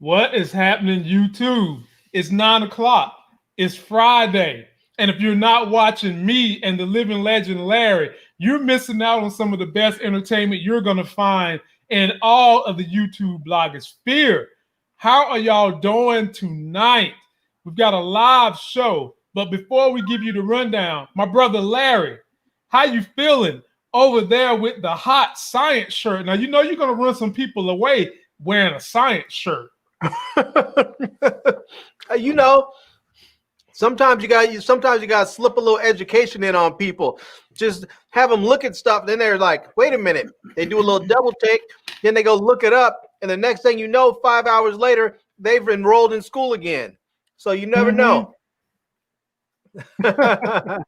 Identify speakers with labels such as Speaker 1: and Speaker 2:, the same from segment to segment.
Speaker 1: What is happening, YouTube? It's 9 o'clock. It's Friday. And if you're not watching me and the living legend Larry, you're missing out on some of the best entertainment you're going to find in all of the YouTube blogosphere. How are y'all doing tonight? We've got a live show. But before we give you the rundown, my brother Larry, how you feeling over there with the hot science shirt? Now, you know you're going to run some people away wearing a science shirt.
Speaker 2: You know, sometimes you got to slip a little education in on people. Just have them look at stuff, then they're like, wait a minute. They do a little double take, then they go look it up, and the next thing you know, 5 hours later, they've enrolled in school again. So you never know.
Speaker 1: Well,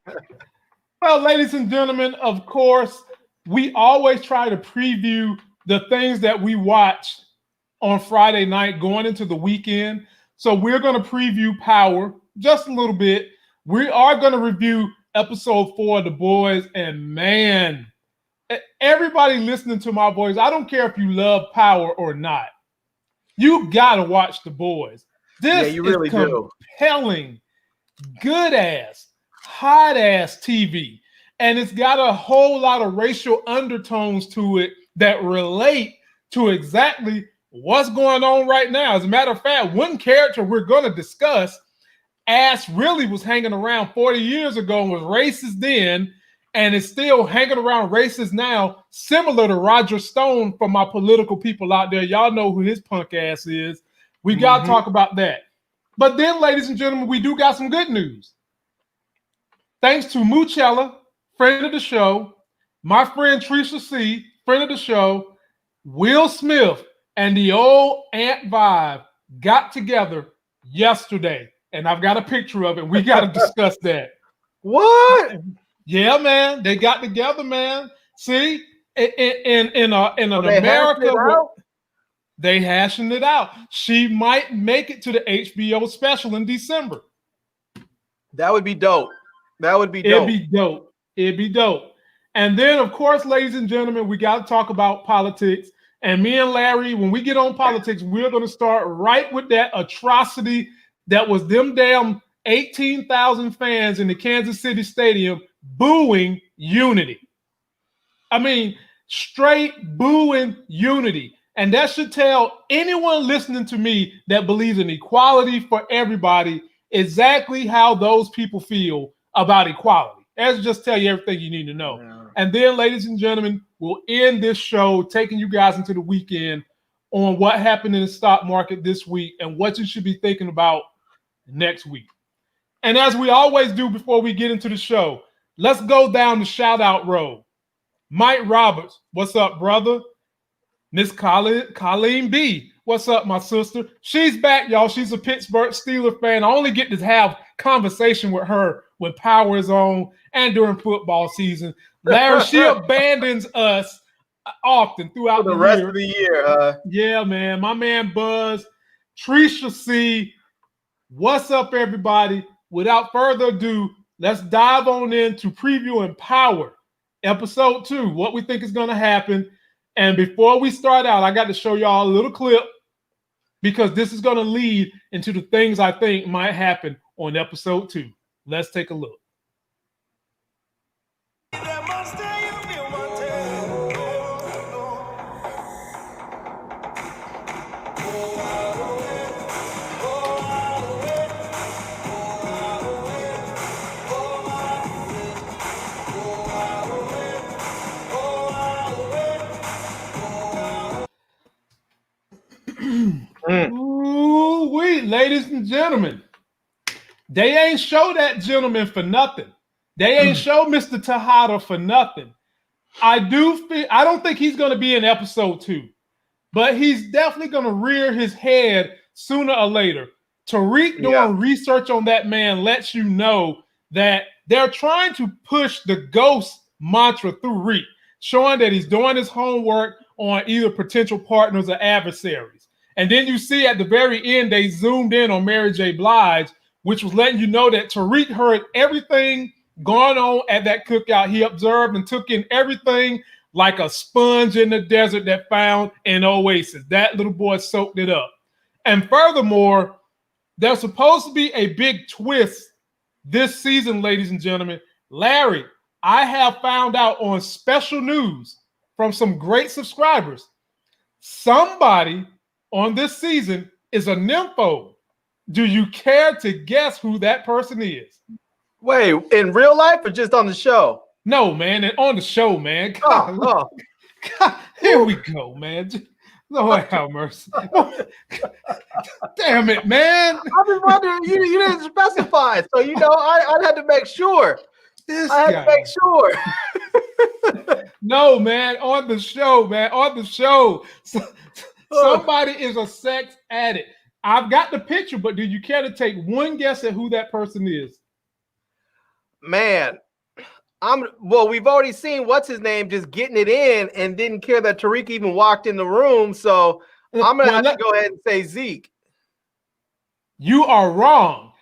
Speaker 1: ladies and gentlemen, of course, we always try to preview the things that we watch on Friday night going into the weekend. So we're going to preview Power just a little bit. We are going to review episode 4 of The Boys. And man, everybody listening to my voice, I don't care if you love Power or not. You got to watch The Boys. This
Speaker 2: you really
Speaker 1: is compelling, good-ass, hot-ass TV. And it's got a whole lot of racial undertones to it that relate to exactly what's going on right now. As a matter of fact, one character we're going to discuss, Ash really was hanging around 40 years ago and was racist then, and is still hanging around racist now, similar to Roger Stone. For my political people out there, y'all know who his punk ass is. We got to talk about that. But then, ladies and gentlemen, we do got some good news. Thanks to Muchella, friend of the show, my friend Trisha C., friend of the show, Will Smith, and the old Aunt Vibe got together yesterday. And I've got a picture of it. We got to discuss that.
Speaker 2: What?
Speaker 1: Yeah, man. They got together, man. See, in America, they hashing it out. She might make it to the HBO special in December.
Speaker 2: That would be dope.
Speaker 1: It'd be dope. And then, of course, ladies and gentlemen, we got to talk about politics. And me and Larry, when we get on politics, we're going to start right with that atrocity that was them damn 18,000 fans in the Kansas City Stadium booing Unity. I mean, straight booing Unity. And that should tell anyone listening to me that believes in equality for everybody exactly how those people feel about equality. That's just tell you everything you need to know. Yeah. And then, ladies and gentlemen, we'll end this show taking you guys into the weekend on what happened in the stock market this week and what you should be thinking about next week. And as we always do before we get into the show, let's go down the shout-out road. Mike Roberts, what's up, brother? Miss Colleen B, what's up, my sister? She's back, y'all. She's a Pittsburgh Steelers fan. I only get to have conversation with her when Power is on and during football season. Larry, she abandons us often throughout
Speaker 2: the rest of the year.
Speaker 1: Yeah, man. My man Buzz, Trisha C, what's up, everybody? Without further ado, let's dive on into previewing Power, episode 2, what we think is going to happen. And before we start out, I got to show y'all a little clip because this is going to lead into the things I think might happen on episode 2. Let's take a look. Ooh-wee, ladies and gentlemen. They ain't show that gentleman for nothing. They ain't show Mr. Tejada for nothing. I don't think he's going to be in episode 2, but he's definitely going to rear his head sooner or later. Tariq doing research on that man lets you know that they're trying to push the ghost mantra through Reek, showing that he's doing his homework on either potential partners or adversaries. And then you see at the very end, they zoomed in on Mary J. Blige, which was letting you know that Tariq heard everything going on at that cookout. He observed and took in everything like a sponge in the desert that found an oasis. That little boy soaked it up. And furthermore, there's supposed to be a big twist this season, ladies and gentlemen. Larry, I have found out on special news from some great subscribers, somebody on this season is a nympho. Do you care to guess who that person is?
Speaker 2: Wait, in real life or just on the show?
Speaker 1: No, man, and on the show, man. God, God, here we go, man. Lord have mercy. Damn it, man.
Speaker 2: I was wondering, you didn't specify, so I had to make sure. I had to make sure.
Speaker 1: No, man, on the show, man, on the show. Somebody is a sex addict. I've got the picture, but do you care to take one guess at who that person is?
Speaker 2: Man, we've already seen what's his name just getting it in and didn't care that Tariq even walked in the room. So I'm gonna have to go ahead and say Zeke.
Speaker 1: You are wrong.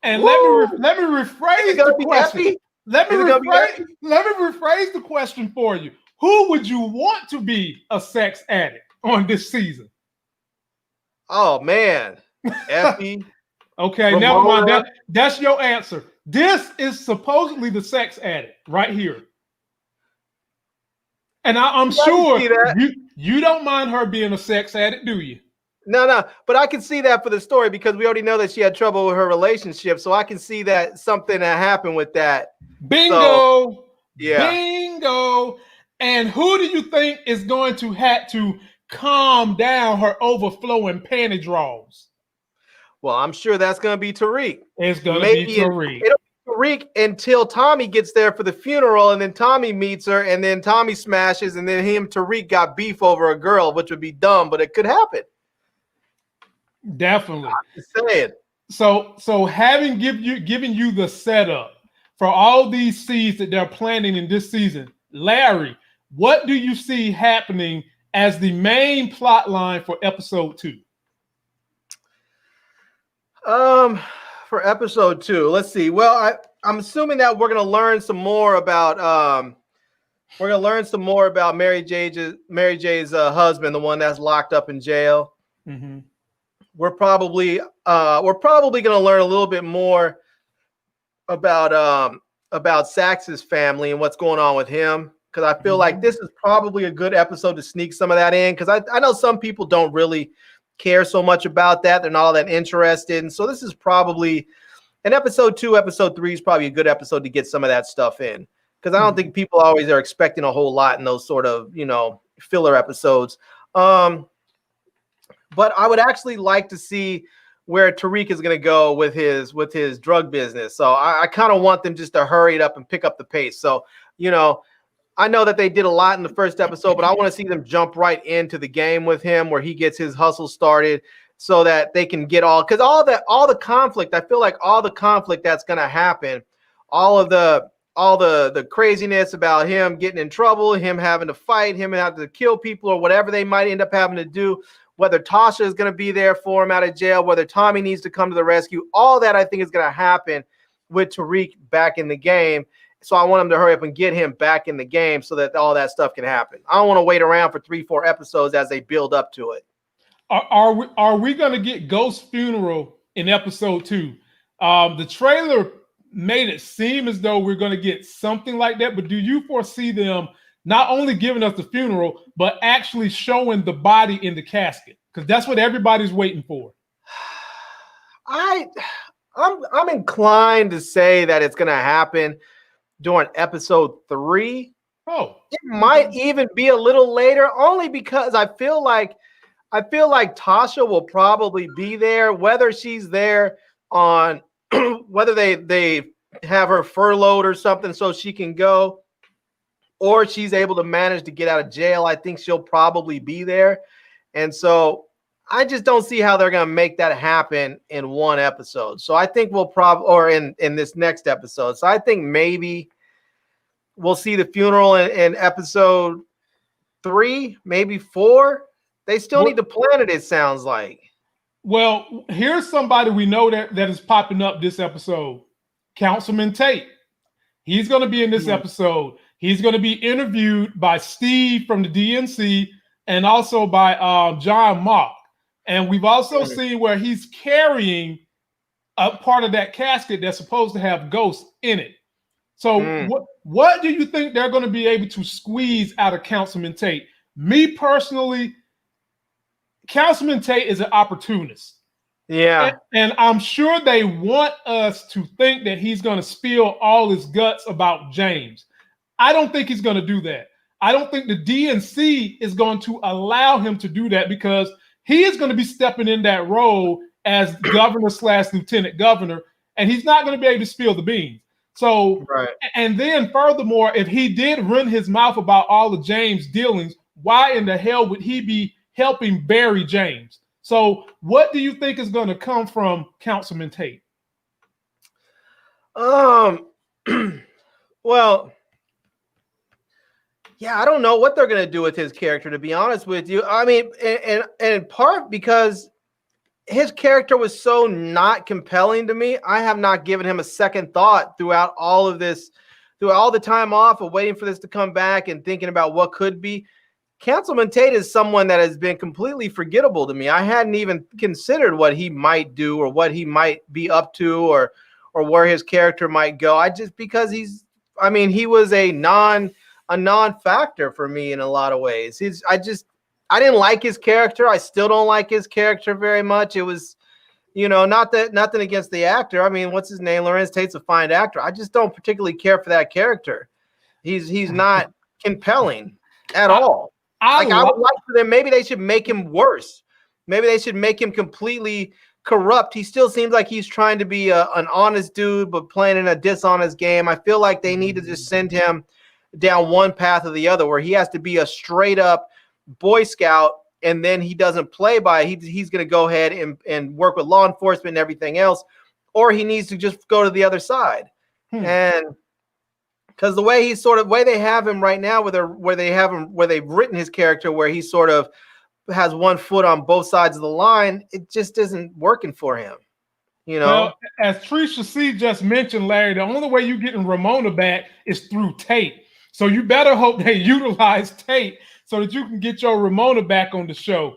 Speaker 1: And let me rephrase the question. Let me rephrase the question for you. Who would you want to be a sex addict on this season?
Speaker 2: Oh man, Effie.
Speaker 1: Okay, never mind. That's your answer. This is supposedly the sex addict right here. And I'm sure you don't mind her being a sex addict, do you?
Speaker 2: No, but I can see that for the story because we already know that she had trouble with her relationship. So I can see that something that happened with that.
Speaker 1: Bingo. So, yeah. Bingo. And who do you think is going to have to calm down her overflowing panty draws?
Speaker 2: Well, I'm sure that's going to be Tariq.
Speaker 1: It's going to be Tariq.
Speaker 2: It'll be Tariq until Tommy gets there for the funeral, and then Tommy meets her, and then Tommy smashes, and then Tariq got beef over a girl, which would be dumb, but it could happen.
Speaker 1: Definitely.
Speaker 2: I'm just saying.
Speaker 1: So having given you the setup for all these seeds that they're planning in this season, Larry, what do you see happening as the main plot line for episode 2?
Speaker 2: For episode 2, let's see. Well, I'm assuming that we're gonna learn some more about Mary J's husband, the one that's locked up in jail.
Speaker 1: Mm-hmm.
Speaker 2: We're probably gonna learn a little bit more about Sax's family and what's going on with him. Because I feel like this is probably a good episode to sneak some of that in. Because I know some people don't really care so much about that. They're not all that interested. And so this is probably an episode 2, episode 3 is probably a good episode to get some of that stuff in. Because I don't think people always are expecting a whole lot in those sort of, filler episodes. But I would actually like to see where Tariq is going to go with his drug business. So I kind of want them just to hurry it up and pick up the pace. So, I know that they did a lot in the first episode, but I want to see them jump right into the game with him where he gets his hustle started so that they can get all the conflict. I feel like all the conflict that's going to happen, all the craziness about him getting in trouble, him having to fight, him having to kill people or whatever they might end up having to do, whether Tasha is going to be there for him out of jail, whether Tommy needs to come to the rescue, all that I think is going to happen with Tariq back in the game. So I want him to hurry up and get him back in the game so that all that stuff can happen. I don't want to wait around for 3-4 episodes as they build up to it.
Speaker 1: Are we going to get Ghost's funeral in episode 2? The trailer made it seem as though we're going to get something like that, but do you foresee them not only giving us the funeral, but actually showing the body in the casket? Because that's what everybody's waiting for.
Speaker 2: I'm inclined to say that it's going to happen during episode 3.
Speaker 1: Oh,
Speaker 2: it might even be a little later, only because I feel like Tasha will probably be there, whether she's there on whether they have her furloughed or something so she can go, or she's able to manage to get out of jail. I think she'll probably be there. And so I just don't see how they're going to make that happen in one episode. So I think we'll or in this next episode. So I think maybe we'll see the funeral in episode 3, maybe 4. They still need to plan it, it sounds like.
Speaker 1: Well, here's somebody we know that is popping up this episode. Councilman Tate. He's going to be in this episode. He's going to be interviewed by Steve from the DNC and also by John Mock. And we've also seen where he's carrying a part of that casket that's supposed to have ghosts in it. So what do you think they're going to be able to squeeze out of Councilman Tate? Me personally, Councilman Tate is an opportunist.
Speaker 2: Yeah.
Speaker 1: And I'm sure they want us to think that he's going to spill all his guts about James. I don't think he's going to do that. I don't think the DNC is going to allow him to do that, because he is going to be stepping in that role as governor/lieutenant governor, and he's not going to be able to spill the beans. So, and then furthermore, if he did run his mouth about all of James' dealings, why in the hell would he be helping bury James? So, what do you think is going to come from Councilman Tate?
Speaker 2: Well, yeah, I don't know what they're going to do with his character, to be honest with you. I mean, and in part because his character was so not compelling to me, I have not given him a second thought throughout all of this, through all the time off of waiting for this to come back and thinking about what could be. Councilman Tate is someone that has been completely forgettable to me. I hadn't even considered what he might do or what he might be up to, or where his character might go. Because he was a non-factor for me in a lot of ways. I didn't like his character. I still don't like his character very much. It was, nothing against the actor. I mean, what's his name? Lorenz Tate's a fine actor. I just don't particularly care for that character. He's not compelling at all. I would like for them. Maybe they should make him worse. Maybe they should make him completely corrupt. He still seems like he's trying to be an honest dude, but playing in a dishonest game. I feel like they need to just send him down one path or the other, where he has to be a straight up Boy Scout, and then he doesn't play by it. He's going to go ahead and work with law enforcement and everything else, or he needs to just go to the other side. And because the way they have him right now, where they've written his character, where he sort of has one foot on both sides of the line, it just isn't working for him.
Speaker 1: Well, as Trisha C just mentioned, Larry, the only way you're getting Ramona back is through Tate. So you better hope they utilize Tate so that you can get your Ramona back on the show.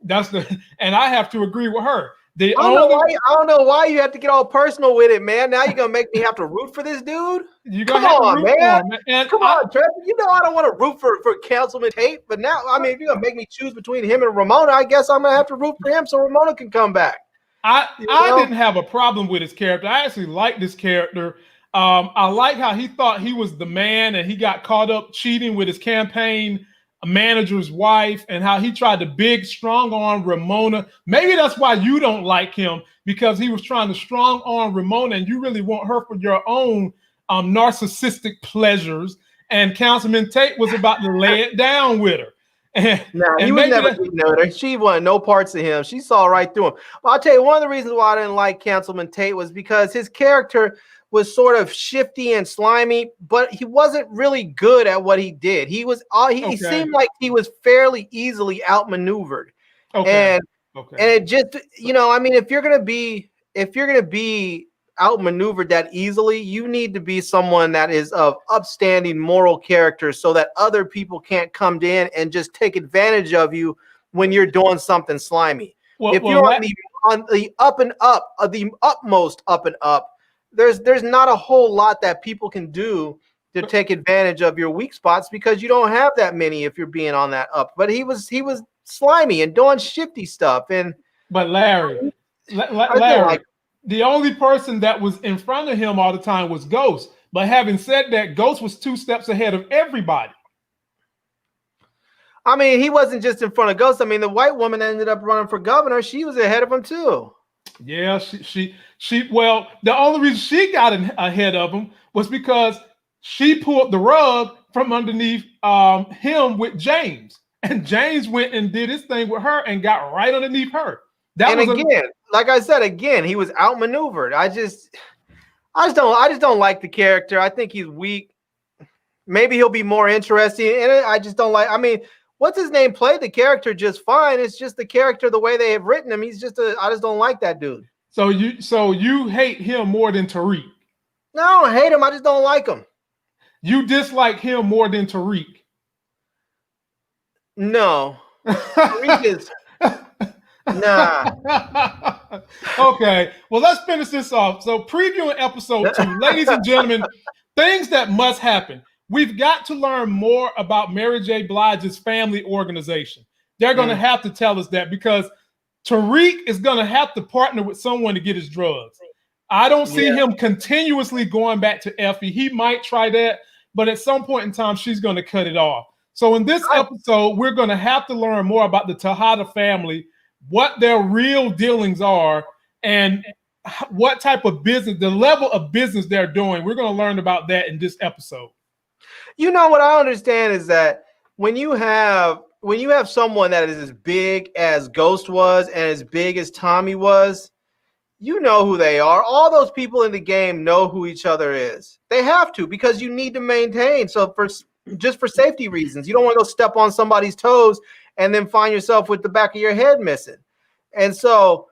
Speaker 1: And I have to agree with her. I
Speaker 2: don't know why you have to get all personal with it, man. Now you're gonna make me have to root for this dude.
Speaker 1: Come on, man.
Speaker 2: Come on, Trevor. I don't want to root for Councilman Tate, but now, if you're gonna make me choose between him and Ramona, I guess I'm gonna have to root for him so Ramona can come back.
Speaker 1: I didn't have a problem with his character. I actually liked this character. I like how he thought he was the man, and he got caught up cheating with his campaign manager's wife, and how he tried to big strong arm Ramona. Maybe that's why you don't like him, because he was trying to strong arm Ramona, and you really want her for your own narcissistic pleasures. And Councilman Tate was about to lay it down with her.
Speaker 2: He was never getting with her. She wanted no parts of him. She saw right through him. Well, I'll tell you, one of the reasons why I didn't like Councilman Tate was because his character was sort of shifty and slimy, but he wasn't really good at what he did. He seemed like he was fairly easily outmaneuvered. And it just, if you're gonna be outmaneuvered that easily, you need to be someone that is of upstanding moral character, so that other people can't come in and just take advantage of you when you're doing something slimy. If you're on the up and up, the utmost up and up, there's not a whole lot that people can do to take advantage of your weak spots, because you don't have that many if you're being on that up. But he was slimy and doing shifty stuff.
Speaker 1: But Larry, the only person that was in front of him all the time was Ghost. But having said that, Ghost was 2 steps ahead of everybody.
Speaker 2: He wasn't just in front of Ghost. The white woman that ended up running for governor, she was ahead of him too.
Speaker 1: Yeah, well, the only reason she got ahead of him was because she pulled the rug from underneath him with James. And James went and did his thing with her and got right underneath her.
Speaker 2: Like I said, he was outmaneuvered. I just don't like the character. I think he's weak. Maybe he'll be more interesting in it. I just don't like. What's his name played the character just fine. It's just the character, the way they have written him. I just don't like that dude.
Speaker 1: So you hate him more than Tariq?
Speaker 2: No, I don't hate him. I just don't like him.
Speaker 1: You dislike him more than Tariq?
Speaker 2: No. Tariq is Nah.
Speaker 1: Okay, well, let's finish this off. So, previewing episode 2, ladies and gentlemen, things that must happen. We've got to learn more about Mary J. Blige's family organization. They're going to have to tell us that because Tariq is going to have to partner with someone to get his drugs. I don't see him continuously going back to Effie. He might try that, but at some point in time, she's going to cut it off. So in this episode, we're going to have to learn more about the Tejada family, what their real dealings are, and what type of business, the level of business they're doing. We're going to learn about that in this episode.
Speaker 2: You know what I understand is that when you have someone that is as big as Ghost was and as big as Tommy was, you know who they are. All those people in the game know who each other is. They have to, because you need to maintain. So just for safety reasons, you don't want to go step on somebody's toes and then find yourself with the back of your head missing. And so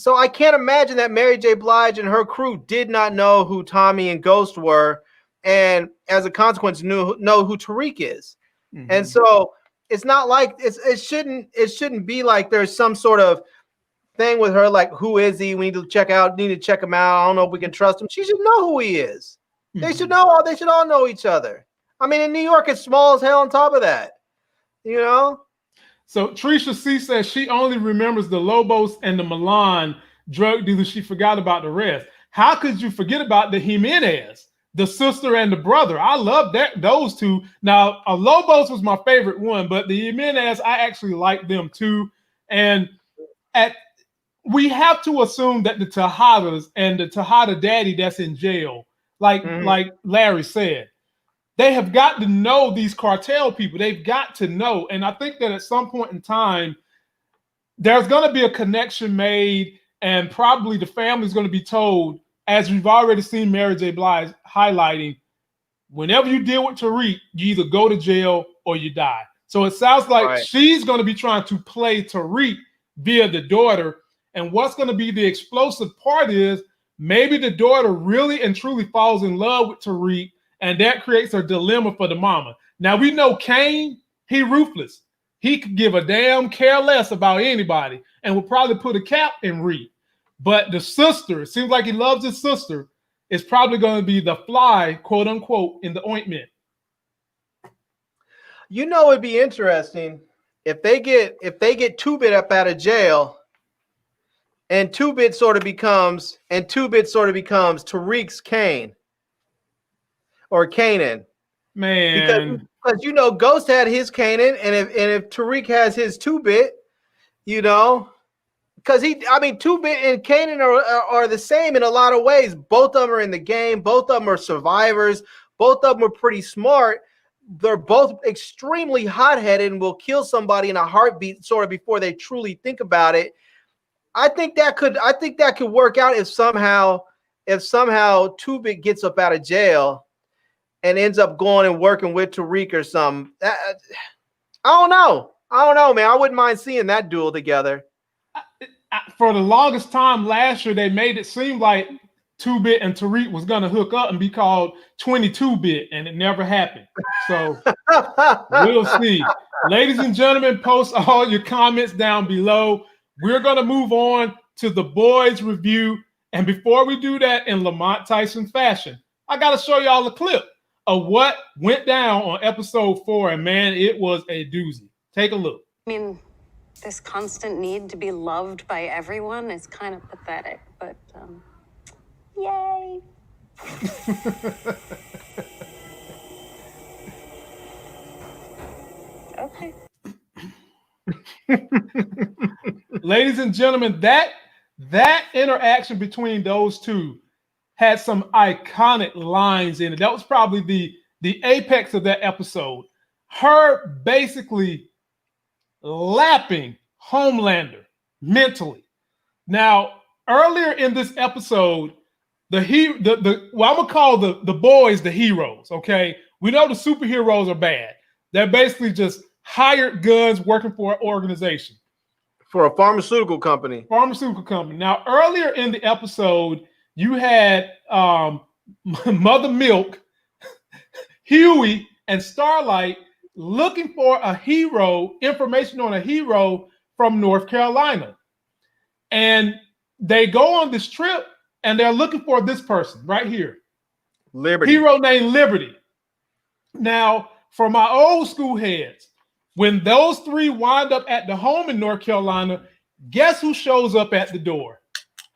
Speaker 2: I can't imagine that Mary J. Blige and her crew did not know who Tommy and Ghost were, and as a consequence, know who Tariq is. Mm-hmm. And so it's not like it shouldn't be like there's some sort of thing with her, like, who is he? We need to check him out. I don't know if we can trust him. She should know who he is. Mm-hmm. They should all know each other. I mean, in New York, it's small as hell on top of that, you know?
Speaker 1: So Trisha C says she only remembers the Lobos and the Milan drug dealers. She forgot about the rest. How could you forget about the Jimenez, the sister and the brother? I love those two. Now, Lobos was my favorite one, but the Jimenez, I actually like them too. And we have to assume that the Tejadas and the Tejada daddy that's in jail, like Larry said, they have got to know these cartel people. They've got to know. And I think that at some point in time, there's going to be a connection made, and probably the family's going to be told, as we've already seen Mary J. Blige highlighting, whenever you deal with Tariq, you either go to jail or you die. So it sounds like she's going to be trying to play Tariq via the daughter. And what's going to be the explosive part is maybe the daughter really and truly falls in love with Tariq, and that creates a dilemma for the mama. Now, we know Kane, he ruthless. He could give a damn care less about anybody and will probably put a cap in Reed. But the sister, it seems like he loves his sister, is probably going to be the fly, quote unquote, in the ointment.
Speaker 2: You know, it'd be interesting if they get Two-Bit up out of jail, and Two-Bit sort of becomes Tariq's Kane. Or Kanan,
Speaker 1: man,
Speaker 2: because you know Ghost had his Kanan, and if Tariq has his Two-Bit, you know, because Two-Bit and Kanan are the same in a lot of ways. Both of them are in the game. Both of them are survivors. Both of them are pretty smart. They're both extremely hot-headed and will kill somebody in a heartbeat, sort of before they truly think about it. I think that could work out if somehow Two-Bit gets up out of jail and ends up going and working with Tariq or something. I don't know, man. I wouldn't mind seeing that duel together.
Speaker 1: For the longest time last year, they made it seem like Two-Bit and Tariq was going to hook up and be called 22-Bit, and it never happened. So we'll see. Ladies and gentlemen, post all your comments down below. We're going to move on to the boys review. And before we do that, in Lamont Tyson fashion, I got to show y'all a clip of what went down on episode 4, and man, it was a doozy. Take a look.
Speaker 3: I mean, this constant need to be loved by everyone is kind of pathetic, but yay. Okay.
Speaker 1: Ladies and gentlemen, that interaction between those two had some iconic lines in it. That was probably the apex of that episode. Her basically lapping Homelander mentally. Now, earlier in this episode, I'm gonna call the boys the heroes. Okay, we know the superheroes are bad. They're basically just hired guns working for an organization,
Speaker 2: for a pharmaceutical company.
Speaker 1: Now, earlier in the episode, you had Mother Milk, Huey, and Starlight looking for a hero, information on a hero from North Carolina. And they go on this trip and they're looking for this person right here.
Speaker 2: Liberty.
Speaker 1: Hero named Liberty. Now, for my old school heads, when those three wind up at the home in North Carolina, guess who shows up at the door?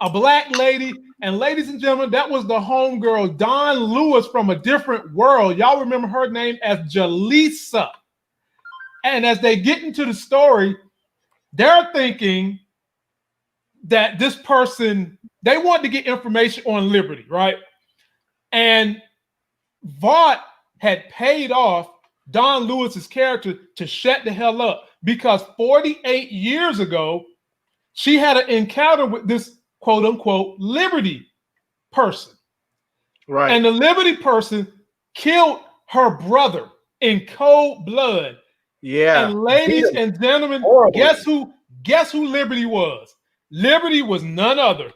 Speaker 1: A black lady. And ladies and gentlemen, that was the homegirl, Dawn Lewis from A Different World. Y'all remember her name as Jaleesa. And as they get into the story, they're thinking that this person, they want to get information on Liberty, right? And Vaught had paid off Don Lewis's character to shut the hell up because 48 years ago, she had an encounter with this quote unquote Liberty person.
Speaker 2: Right.
Speaker 1: And the Liberty person killed her brother in cold blood.
Speaker 2: Yeah.
Speaker 1: And ladies and gentlemen, guess who Liberty was? Liberty was none other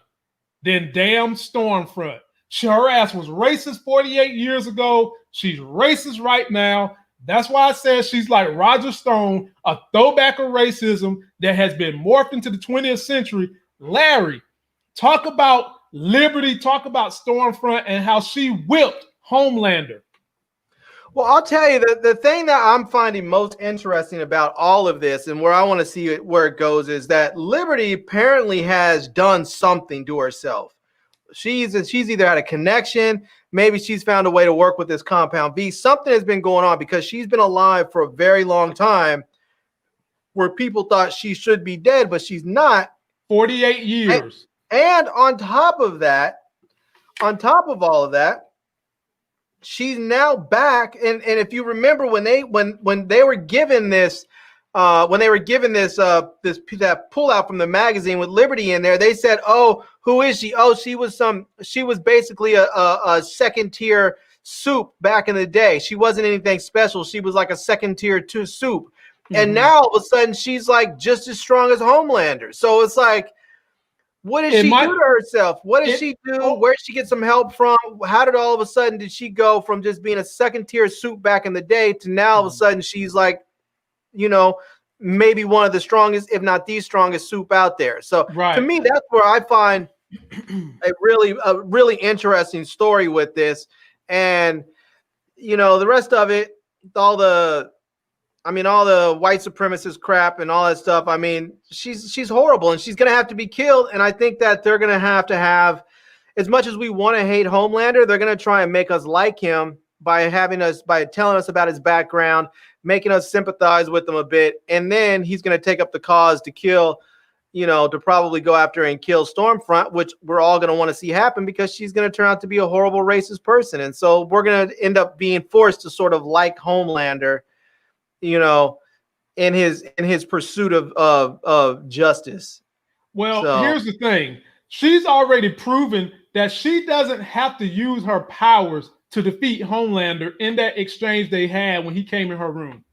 Speaker 1: than damn Stormfront. Her ass was racist 48 years ago. She's racist right now. That's why I said she's like Roger Stone, a throwback of racism that has been morphed into the 20th century. Larry, talk about Liberty, talk about Stormfront and how she whipped Homelander.
Speaker 2: Well, I'll tell you, the thing that I'm finding most interesting about all of this and where I want to see where it goes is that Liberty apparently has done something to herself. She's either had a connection, maybe she's found a way to work with this Compound V. Something has been going on because she's been alive for a very long time where people thought she should be dead, but she's not.
Speaker 1: 48 years.
Speaker 2: And on top of all of that, she's now back. And if you remember when they were given this that pullout from the magazine with Liberty in there, they said, "Oh, who is she? Oh, she was basically a second tier soup back in the day. She wasn't anything special. She was like a second tier soup." Mm-hmm. And now all of a sudden she's like just as strong as Homelander. So it's like, what did she do to herself? What did she do? Where did she get some help from? How did all of a sudden did she go from just being a second tier soup back in the day to now all of a sudden she's like, maybe one of the strongest, if not the strongest soup out there. So to me, that's where I find a really interesting story with this. And, the rest of it, all the white supremacist crap and all that stuff. I mean, she's horrible and she's going to have to be killed. And I think that they're going to have, as much as we want to hate Homelander, they're going to try and make us like him by telling us about his background, making us sympathize with him a bit. And then he's going to take up the cause to kill, to probably go after and kill Stormfront, which we're all going to want to see happen because she's going to turn out to be a horrible racist person. And so we're going to end up being forced to sort of like Homelander, in his pursuit of justice.
Speaker 1: Well, here's the thing. She's already proven that she doesn't have to use her powers to defeat Homelander in that exchange they had when he came in her room.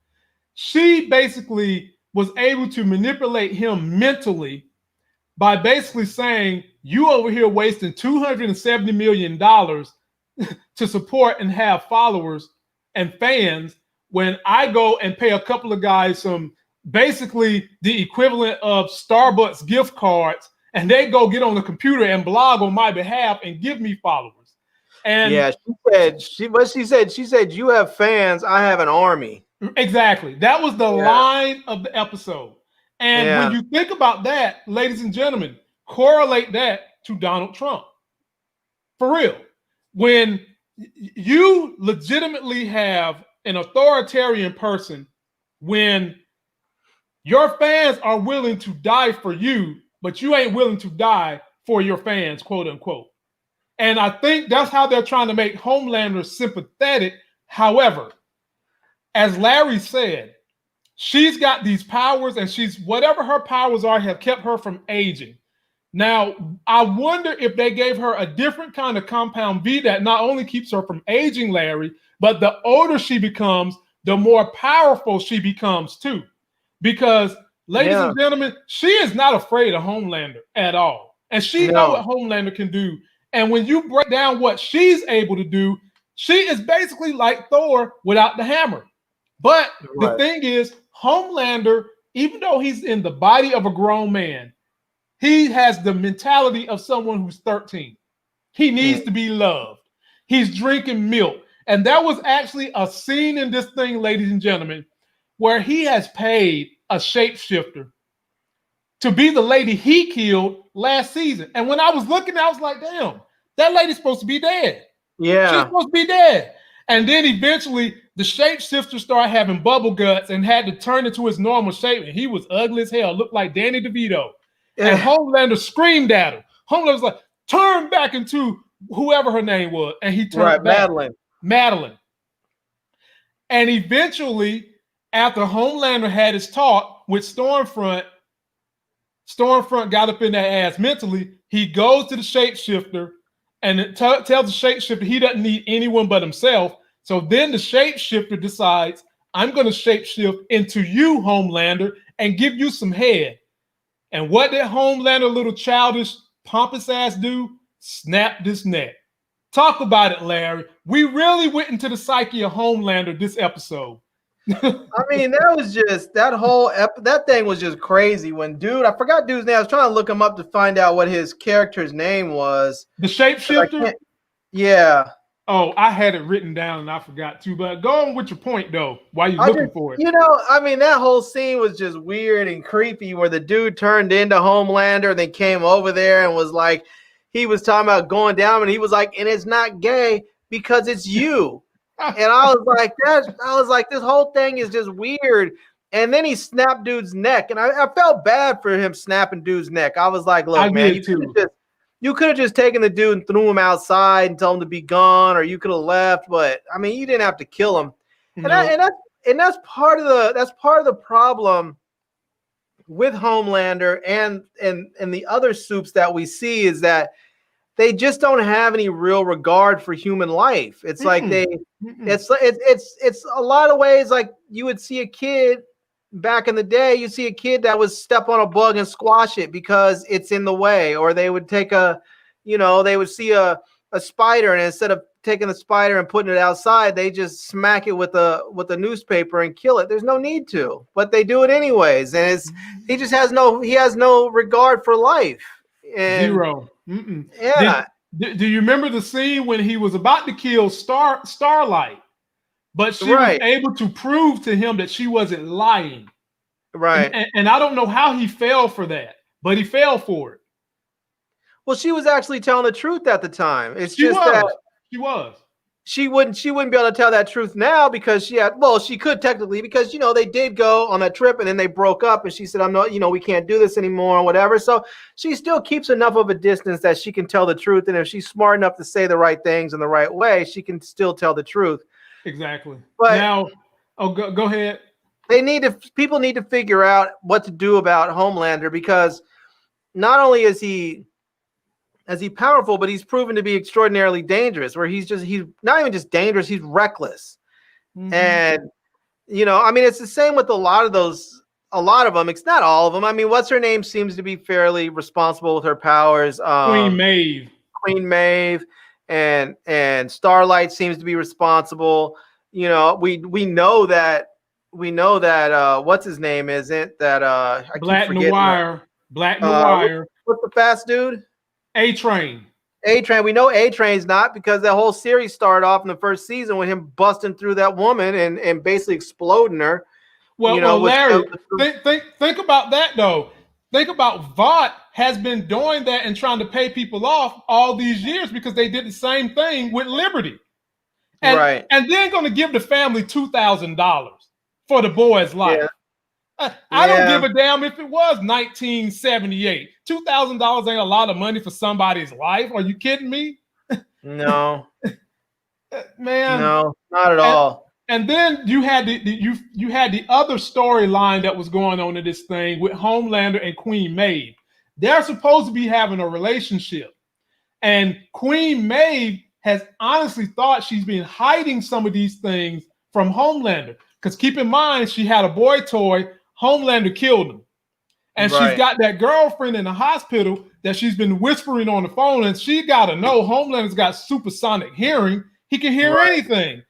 Speaker 1: She basically was able to manipulate him mentally by basically saying, you over here wasting $270 million to support and have followers and fans when I go and pay a couple of guys some basically the equivalent of Starbucks gift cards, and they go get on the computer and blog on my behalf and give me followers. And
Speaker 2: yeah, she said, you have fans, I have an army.
Speaker 1: Exactly. That was the line of the episode. And when you think about that, ladies and gentlemen, correlate that to Donald Trump. For real. When you legitimately have an authoritarian person, when your fans are willing to die for you, but you ain't willing to die for your fans, quote unquote. And I think that's how they're trying to make Homelander sympathetic. However, as Larry said, she's got these powers, and whatever her powers are have kept her from aging. Now, I wonder if they gave her a different kind of Compound V that not only keeps her from aging, Larry, but the older she becomes, the more powerful she becomes too. Because, ladies and gentlemen, she is not afraid of Homelander at all. And she knows what Homelander can do. And when you break down what she's able to do, she is basically like Thor without the hammer. But the thing is, Homelander, even though he's in the body of a grown man, He has the mentality of someone who's 13. He needs to be loved. He's drinking milk. And there was actually a scene in this thing, ladies and gentlemen, where he has paid a shapeshifter to be the lady he killed last season. And when I was looking, I was like, damn, that lady's supposed to be dead.
Speaker 2: Yeah.
Speaker 1: She's supposed to be dead. And then eventually the shapeshifter started having bubble guts and had to turn into his normal shape. And he was ugly as hell, looked like Danny DeVito. And Homelander screamed at him. Homelander was like, turn back into whoever her name was. And he turned back. Madeline. And eventually, after Homelander had his talk with Stormfront got up in that ass mentally. He goes to the shapeshifter and tells the shapeshifter he doesn't need anyone but himself. So then the shapeshifter decides, I'm going to shapeshift into you, Homelander, and give you some head. And what did Homelander, little childish, pompous ass do? Snap this neck. Talk about it, Larry. We really went into the psyche of Homelander this episode.
Speaker 2: I mean, that was just that thing was just crazy. When I forgot dude's name. I was trying to look him up to find out what his character's name was.
Speaker 1: The shapeshifter?
Speaker 2: Yeah.
Speaker 1: Oh, I had it written down and I forgot to. But go on with your point though. While you're looking for it.
Speaker 2: You know, I mean, that whole scene was just weird and creepy. Where the dude turned into Homelander and then came over there and was like, he was talking about going down, and he was like, and it's not gay because it's you. And I was like, this whole thing is just weird. And then he snapped dude's neck, and I felt bad for him snapping dude's neck. I was like, look, man, you could have just taken the dude and threw him outside and told him to be gone, or you could have left. But I mean, you didn't have to kill him. No. And that's part of the problem with Homelander and the other soups that we see is that they just don't have any real regard for human life. It's like it's a lot of ways like you would see a kid back in the day. You see a kid that would step on a bug and squash it because it's in the way, or they would take they would see a spider, and instead of taking the spider and putting it outside, they just smack it with a newspaper and kill it. There's no need to, but they do it anyways. And he has no regard for life. And,
Speaker 1: zero.
Speaker 2: Yeah.
Speaker 1: Do you remember the scene when he was about to kill Starlight, but she was able to prove to him that she wasn't lying?
Speaker 2: Right.
Speaker 1: And I don't know how he fell for that, but he fell for it.
Speaker 2: Well, she was actually telling the truth at the time. She wouldn't be able to tell that truth now because she could technically, because they did go on that trip and then they broke up, and she said, I'm not, we can't do this anymore or whatever. So she still keeps enough of a distance that she can tell the truth, and if she's smart enough to say the right things in the right way, she can still tell the truth.
Speaker 1: Exactly.
Speaker 2: But
Speaker 1: now, go ahead.
Speaker 2: People need to figure out what to do about Homelander, because not only is he powerful, but he's proven to be extraordinarily dangerous, where he's not even just dangerous, he's reckless. Mm-hmm. And, I mean, it's the same with a lot of them. It's not all of them. I mean, what's her name seems to be fairly responsible with her powers.
Speaker 1: Queen
Speaker 2: Maeve and Starlight seems to be responsible. We know that what's his name isn't that
Speaker 1: Black Noir.
Speaker 2: What's the fast dude?
Speaker 1: A-Train.
Speaker 2: We know A-Train's not, because that whole series started off in the first season with him busting through that woman and basically exploding her.
Speaker 1: Well, Larry, think about that though. Think about Vought has been doing that and trying to pay people off all these years because they did the same thing with Liberty. And then going to give the family $2,000 for the boy's life. Yeah. I don't give a damn if it was 1978. $2,000 ain't a lot of money for somebody's life. Are you kidding me?
Speaker 2: No,
Speaker 1: man.
Speaker 2: No, not at all.
Speaker 1: And then you had the other storyline that was going on in this thing with Homelander and Queen Maeve. They're supposed to be having a relationship, and Queen Maeve has honestly thought she's been hiding some of these things from Homelander. Because keep in mind, she had a boy toy. Homelander killed him. And she's got that girlfriend in the hospital that she's been whispering on the phone, and she got to know Homelander's got supersonic hearing. He can hear anything.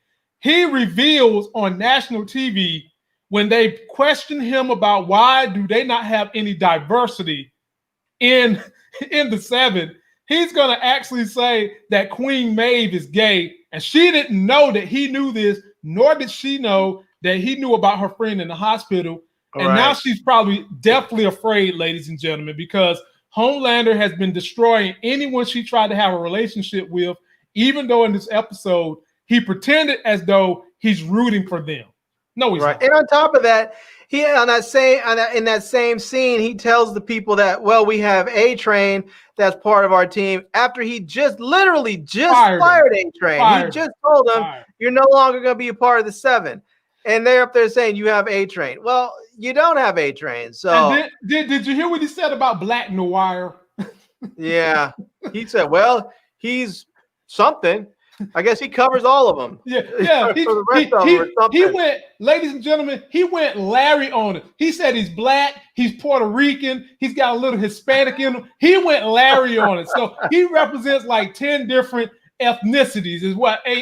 Speaker 1: He reveals on national TV when they question him about why do they not have any diversity in the 7, he's going to actually say that Queen Maeve is gay, and she didn't know that he knew this, nor did she know that he knew about her friend in the hospital. And now she's probably definitely afraid, ladies and gentlemen, because Homelander has been destroying anyone she tried to have a relationship with, even though in this episode, he pretended as though he's rooting for them. No, he's not.
Speaker 2: And on top of that, in that same scene, he tells the people that, well, we have A-Train that's part of our team after he just literally fired A-Train. He just told them, you're no longer going to be a part of the 7. And they're up there saying you have A-Train. Well, you don't have A-Train. So
Speaker 1: and did you hear what he said about Black Noir?
Speaker 2: Yeah. He said, well, he's something. I guess he covers all of them.
Speaker 1: Yeah.
Speaker 2: He
Speaker 1: went, ladies and gentlemen, he went Larry on it. He said he's black, he's Puerto Rican, he's got a little Hispanic in him. He went Larry on it. So he represents like 10 different ethnicities, is what a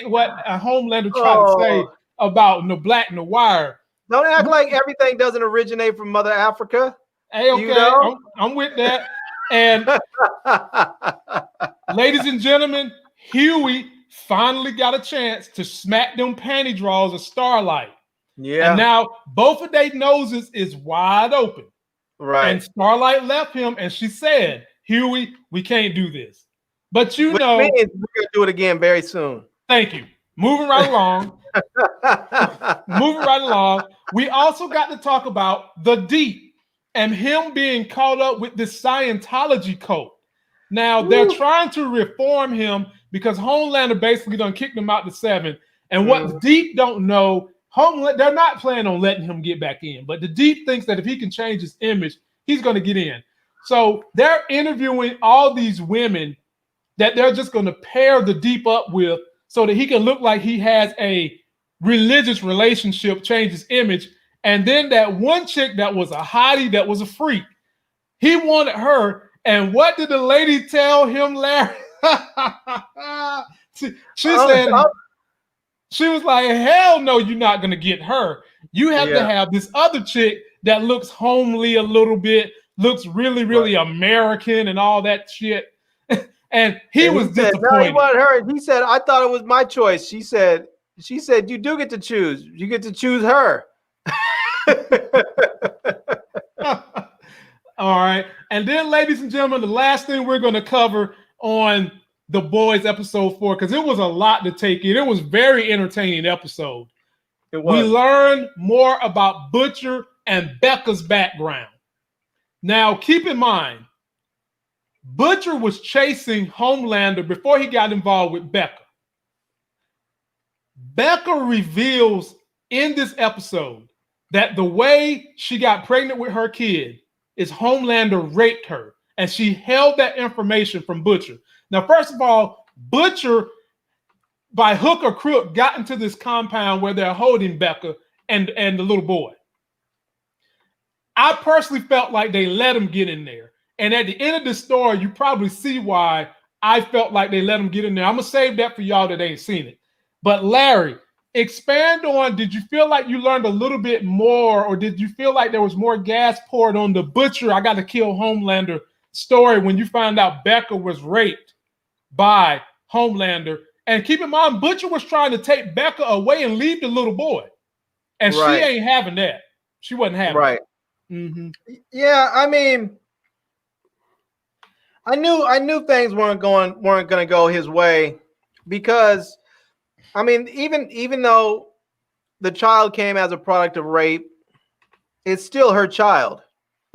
Speaker 1: Homelander tried to say about the Black Noir.
Speaker 2: Don't act like everything doesn't originate from Mother Africa.
Speaker 1: Hey, okay,
Speaker 2: you know?
Speaker 1: I'm with that. And ladies and gentlemen, Huey finally got a chance to smack them panty draws of Starlight.
Speaker 2: Yeah.
Speaker 1: And now both of their noses is wide open.
Speaker 2: Right.
Speaker 1: And Starlight left him and she said, Huey, we can't do this. But we're
Speaker 2: going to do it again very soon.
Speaker 1: Thank you. Moving right along. We also got to talk about the Deep and him being caught up with this Scientology cult. Now, they're trying to reform him because Homelander basically done kicked him out the 7. And what the Deep don't know, they're not planning on letting him get back in. But the Deep thinks that if he can change his image, he's going to get in. So they're interviewing all these women that they're just going to pair the Deep up with so that he can look like he has a religious relationship, change his image. And then that one chick that was a hottie, that was a freak, he wanted her. And what did the lady tell him, Larry? she said, she was like, hell no, you're not going to get her. You have to have this other chick that looks homely a little bit, looks really, really American and all that shit. And he was disappointed.
Speaker 2: No, he wanted her. He said, I thought it was my choice. She said, you do get to choose. You get to choose her.
Speaker 1: All right. And then, ladies and gentlemen, the last thing we're going to cover on The Boys episode 4, because it was a lot to take in. It was a very entertaining episode. We learned more about Butcher and Becca's background. Now, keep in mind, Butcher was chasing Homelander before he got involved with Becca. Becca reveals in this episode that the way she got pregnant with her kid is Homelander raped her, and she held that information from Butcher. Now, first of all, Butcher, by hook or crook, got into this compound where they're holding Becca and the little boy. I personally felt like they let him get in there. And at the end of the story, you probably see why I felt like they let him get in there. I'm going to save that for y'all that ain't seen it. But Larry, expand on, did you feel like you learned a little bit more, or did you feel like there was more gas poured on the Butcher, I got to kill Homelander story when you found out Becca was raped by Homelander? And keep in mind, Butcher was trying to take Becca away and leave the little boy. And she ain't having that. She wasn't having it. Mm-hmm.
Speaker 2: Yeah, I mean, I knew things weren't going to go his way, because I mean, even though the child came as a product of rape, it's still her child.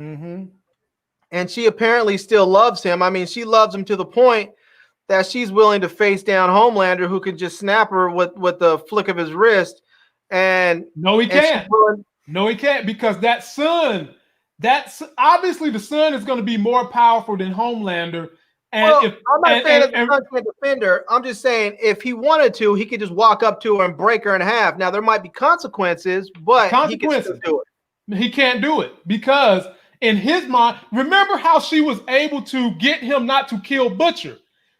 Speaker 1: Mm-hmm.
Speaker 2: And she apparently still loves him. I mean, she loves him to the point that she's willing to face down Homelander, who can just snap her with the flick of his wrist. And
Speaker 1: no, he can't. No, he can't, because that's obviously the son is going to be more powerful than Homelander. And
Speaker 2: I'm not saying it's a punishment defender. I'm just saying if he wanted to, he could just walk up to her and break her in half. Now there might be consequences, but he can still do it.
Speaker 1: He can't do it because in his mind, remember how she was able to get him not to kill Butcher?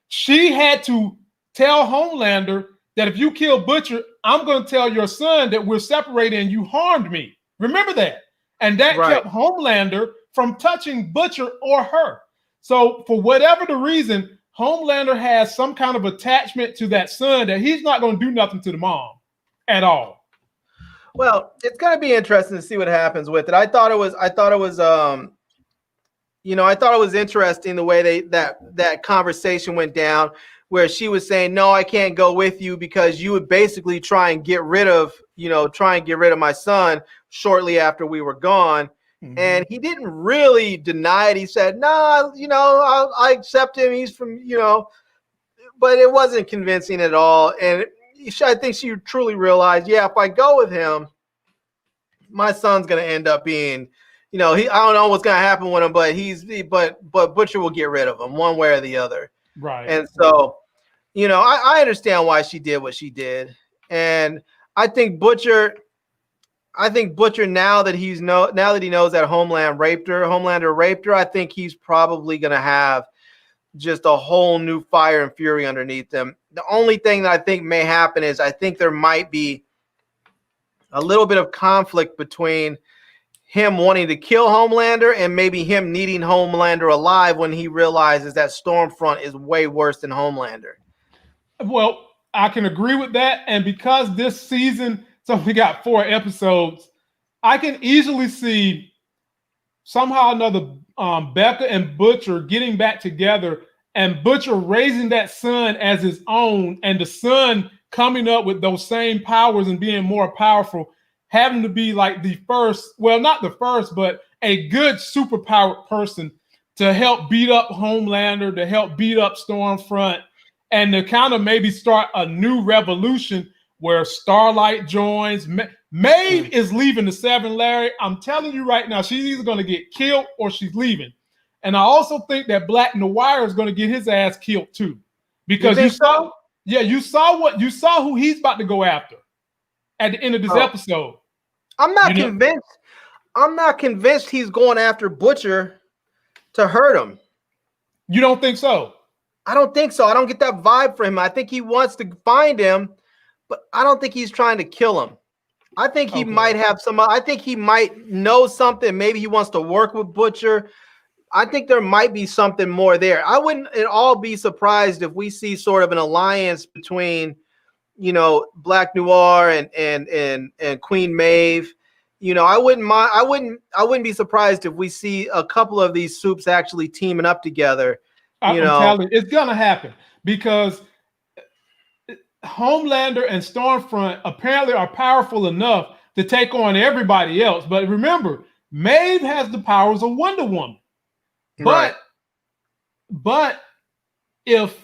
Speaker 1: She had to tell Homelander that if you kill Butcher, I'm going to tell your son that we're separated and you harmed me. Remember that? And that kept Homelander from touching Butcher or her. So for whatever the reason, Homelander has some kind of attachment to that son that he's not going to do nothing to the mom at all.
Speaker 2: Well, it's going to be interesting to see what happens with it. I thought it was interesting the way that conversation went down, where she was saying, "No, I can't go with you because you would basically try and get rid of my son shortly after we were gone." Mm-hmm. And he didn't really deny it. He said, "No, I accept him. He's from, but it wasn't convincing at all." And I think she truly realized, yeah, if I go with him, my son's going to end up being, I don't know what's going to happen with him, but Butcher will get rid of him one way or the other.
Speaker 1: Right.
Speaker 2: And so, I understand why she did what she did. And I think Butcher now that he knows that Homelander raped her, I think he's probably going to have just a whole new fire and fury underneath him. The only thing that I think may happen is I think there might be a little bit of conflict between him wanting to kill Homelander and maybe him needing Homelander alive when he realizes that Stormfront is way worse than Homelander.
Speaker 1: Well, I can agree with that. And because this season, so we got 4 episodes, I can easily see somehow or another Becca and Butcher getting back together and Butcher raising that son as his own, and the son coming up with those same powers and being more powerful, having to be like the first, well, not the first, but a good superpowered person to help beat up Homelander, to help beat up Stormfront, and to kind of maybe start a new revolution where Starlight joins. Maeve is leaving the 7, Larry. I'm telling you right now, she's either going to get killed or she's leaving. And I also think that Black Noir is going to get his ass killed too. Because you saw who he's about to go after at the end of this episode.
Speaker 2: I'm not convinced. I'm not convinced he's going after Butcher to hurt him.
Speaker 1: You don't think so?
Speaker 2: I don't think so. I don't get that vibe from him. I think he wants to find him, but I don't think he's trying to kill him. I think he might have I think he might know something. Maybe he wants to work with Butcher. I think there might be something more there. I wouldn't at all be surprised if we see sort of an alliance between, Black Noir and Queen Maeve. I wouldn't be surprised if we see a couple of these soups actually teaming up together.
Speaker 1: I'm telling you, it's gonna happen because Homelander and Stormfront apparently are powerful enough to take on everybody else. But remember, Maeve has the powers of Wonder Woman.
Speaker 2: Right.
Speaker 1: But if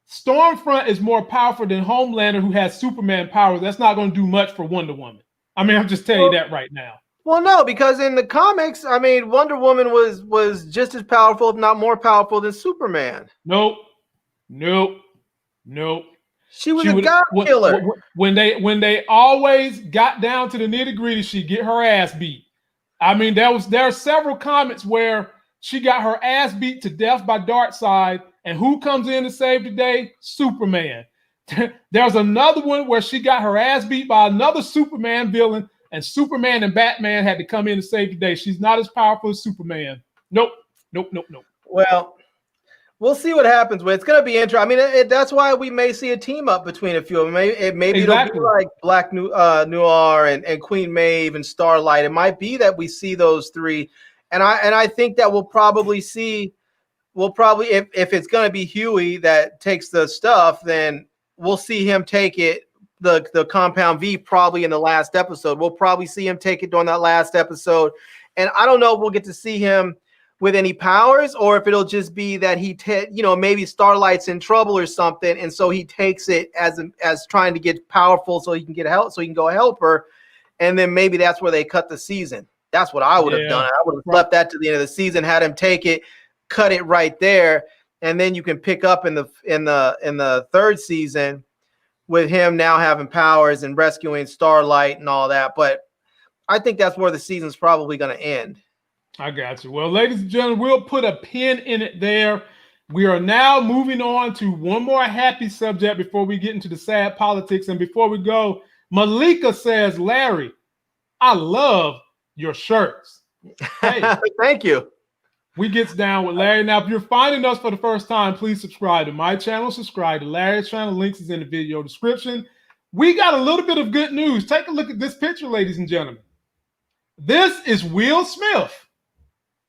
Speaker 1: Stormfront is more powerful than Homelander, who has Superman powers, that's not going to do much for Wonder Woman. I mean, I'm just telling you that right now.
Speaker 2: Well, no, because in the comics, I mean, Wonder Woman was just as powerful, if not more powerful, than Superman.
Speaker 1: Nope.
Speaker 2: She was a god killer.
Speaker 1: When they always got down to the nitty-gritty, she'd get her ass beat. I mean, there are several comments where she got her ass beat to death by Darkseid, and who comes in to save the day? Superman. There's another one where she got her ass beat by another Superman villain, and Superman and Batman had to come in to save the day. She's not as powerful as Superman. Nope.
Speaker 2: Well, we'll see what happens. It's going to be interesting. I mean, that's why we may see a team up between a few of them. Maybe it'll be like Black Noir and Queen Maeve and Starlight. It might be that we see those 3, and I think that we'll probably if it's going to be Huey that takes the stuff, then we'll see him take it. The Compound V probably in the last episode. We'll probably see him take it during that last episode, and I don't know if we'll get to see him with any powers, or if it'll just be that maybe Starlight's in trouble or something, and so he takes it as trying to get powerful so he can get help, so he can go help her, and then maybe that's where they cut the season. That's what I would have done. I would have left that to the end of the season, had him take it, cut it right there, and then you can pick up in the 3rd season with him now having powers and rescuing Starlight and all that. But I think that's where the season's probably going to end.
Speaker 1: I got you. Well, ladies and gentlemen, we'll put a pin in it there. We are now moving on to one more happy subject before we get into the sad politics. And before we go, Malika says, Larry, I love your shirts.
Speaker 2: Hey. Thank you.
Speaker 1: We gets down with Larry. Now, if you're finding us for the first time, please subscribe to my channel, subscribe to Larry's channel. Links is in the video description. We got a little bit of good news. Take a look at this picture, ladies and gentlemen. This is Will Smith